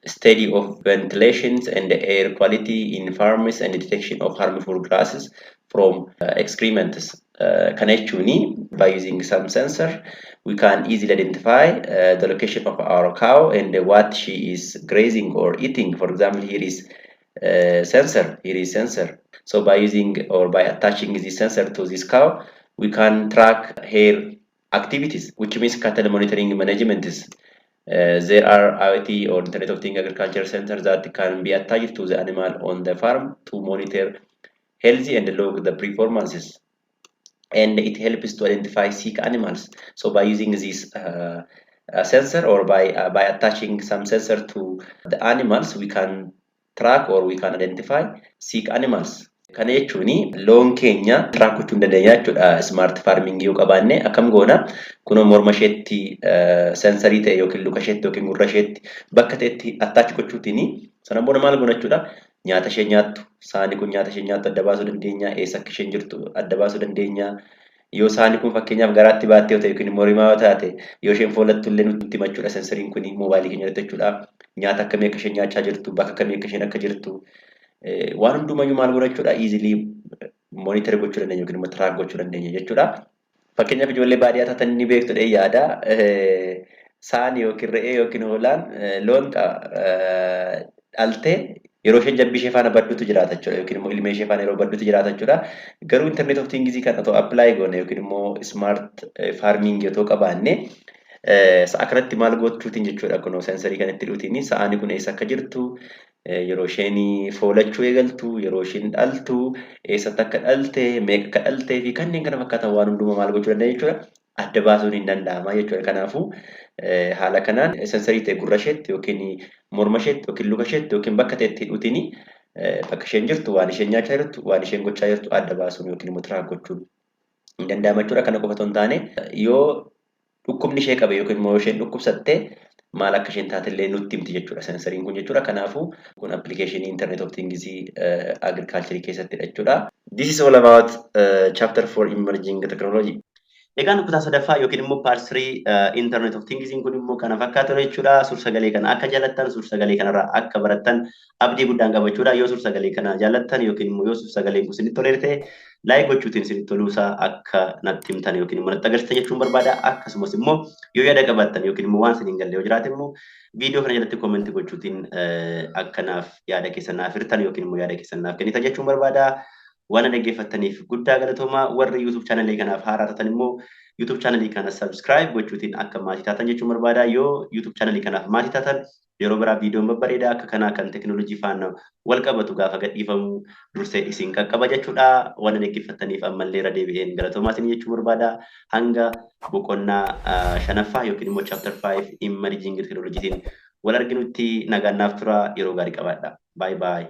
study of ventilations and air quality in farms and detection of harmful gases from excrements. By using some sensor, we can easily identify the location of our cow and what she is grazing or eating. For example, here is sensor. So by using or by attaching this sensor to this cow, we can track her activities, which means cattle monitoring management. There are IoT or Internet of Things agriculture centers that can be attached to the animal on the farm to monitor healthy and log the performances. And it helps to identify sick animals. So by using this sensor or by attaching some sensor to the animals, we can track or we can identify sick animals. Kana jechuun loon keenya track gochuu dandeenya jechuudha. Smart farming yoo qabaanne akkam goona kunoo morma isheetti sensorii ta'e yookiin luka isheetti yookiin gurra isheetti bakka ta'etti attach gochuutiin sana booda maal goona jechuudha. Nyaata ishee nyaattu, saani kun nyaata ishee nyaattu adda baasuu dandeenya, eessa akka isheen jirtu adda baasuu dandeenya. Yoo saani kun fakkeenyaaf garaatti baattee ta'e yookiin immoo rimaa yoo taate yoo isheen foolattu illee nutti himachuudha. Sensoriin kun mobaayilii keenya irratti jechuudha. Nyaata akkamii akka isheen nyaachaa jirtu, bakka akkamii akka isheen akka jirtu waan hundumayyuu maal godha jechuudha. Easily monitor gochuu dandeenya yookiin immoo track gochuu dandeenya jechuudha. Fakkeenyaaf ijoollee baadiyyaa taatan ni beektu yaada. Saani yookiin re'ee yookiin hoolaan loon dhaltee yeroo isheen jabbii ishee faana badduutu jiraata jechuudha yookiin immoo ilmee ishee faana yeroo badduutu jiraata jechuudha. Garuu Internet of Things kan otoo apply goone yookiin immoo smart farming yoo qabaanne sa'a kanatti maal gochuutiin jechuudha. Kunoo sensorii kanatti hidhuutiin sa'aani kun eessa akka jirtu, yeroo isheen foolachuu eegaltu, yeroo isheen dhaltu, eessatti akka dhalte, meeqa akka dhaltee fi kanneen kana fakkaatan waan hundumaa maal gochuu dandeenya jechuudha. Adda baasuun hin danda'ama jechuudha. Kanaafuu haala kanaan sensorii ta'e gurra isheetti yookiin morma isheetti yookiin luka isheetti yookiin bakka ta'etti hidhuutiin bakka isheen jirtu, waan isheen nyaachaa jirtu, waan isheen gochaa jirtu adda baasuun yookiin immoo track gochuun hin danda'ama jechuudha. Kana qofa otoo hin taane yoo dhukkubni ishee qabe yookiin immoo isheen dhukkubsatte maal akka isheen taatellee nutti himti jechuudha sensoriin kun jechuudha. Kanaafuu kun application Internet of Things agriculture keessattidha jechuudha. This is all about chapter 4 emerging technology. Egaan kutaa sadaffaa yookiin immoo part 3 Internet of Things kun immoo kana fakkaatu jechuudha. Suur-sagalee kana akka jaallattan, suur-sagalee kanarraa akka barattan abdii guddaan qaba jechuudha. Yoo suur-sagalee kana jaallattan yookiin immoo yoo suur-sagaleen kun isinitti tolee ta'e laayik gochuutiin isinitti toluusaa akka natti himtan yookiin immoo natti agarsiisan jechuun barbaada. Akkasumas immoo yoo yaada qabaattan yookiin immoo waan isiniin galle yoo jiraate immoo viidiyoo kana jalatti koomentii gochuutiin akkanaaf yaada keessan naaf hirtan yookiin immoo yaada keessan naaf kennitan jechuun barbaada. Waan dhaggeeffattaniif guddaa galatoomaa. Warri YouTube channel kanaaf haaraa taatan immoo YouTube channel kana subscribe gochuutiin akka maatii taatan jechuun barbaada. Yoo YouTube channel kanaaf maatii taatan yeroo biraa viidiyoon babbareedaa akka kanaa kan teknoolojii faana wal qabatu gaafa gadhiifamu dursee isin qaqqaba jechuudha. Waan dhaggeeffattaniif ammallee irra deebi'een galatoomaa isin jechuun barbaada. Hanga boqonnaa shanaffaa yookiin immoo chapter 5 emerging technology wal arginutti nagaan naaf tura. Yeroo gaarii qabaadha. Bye bye.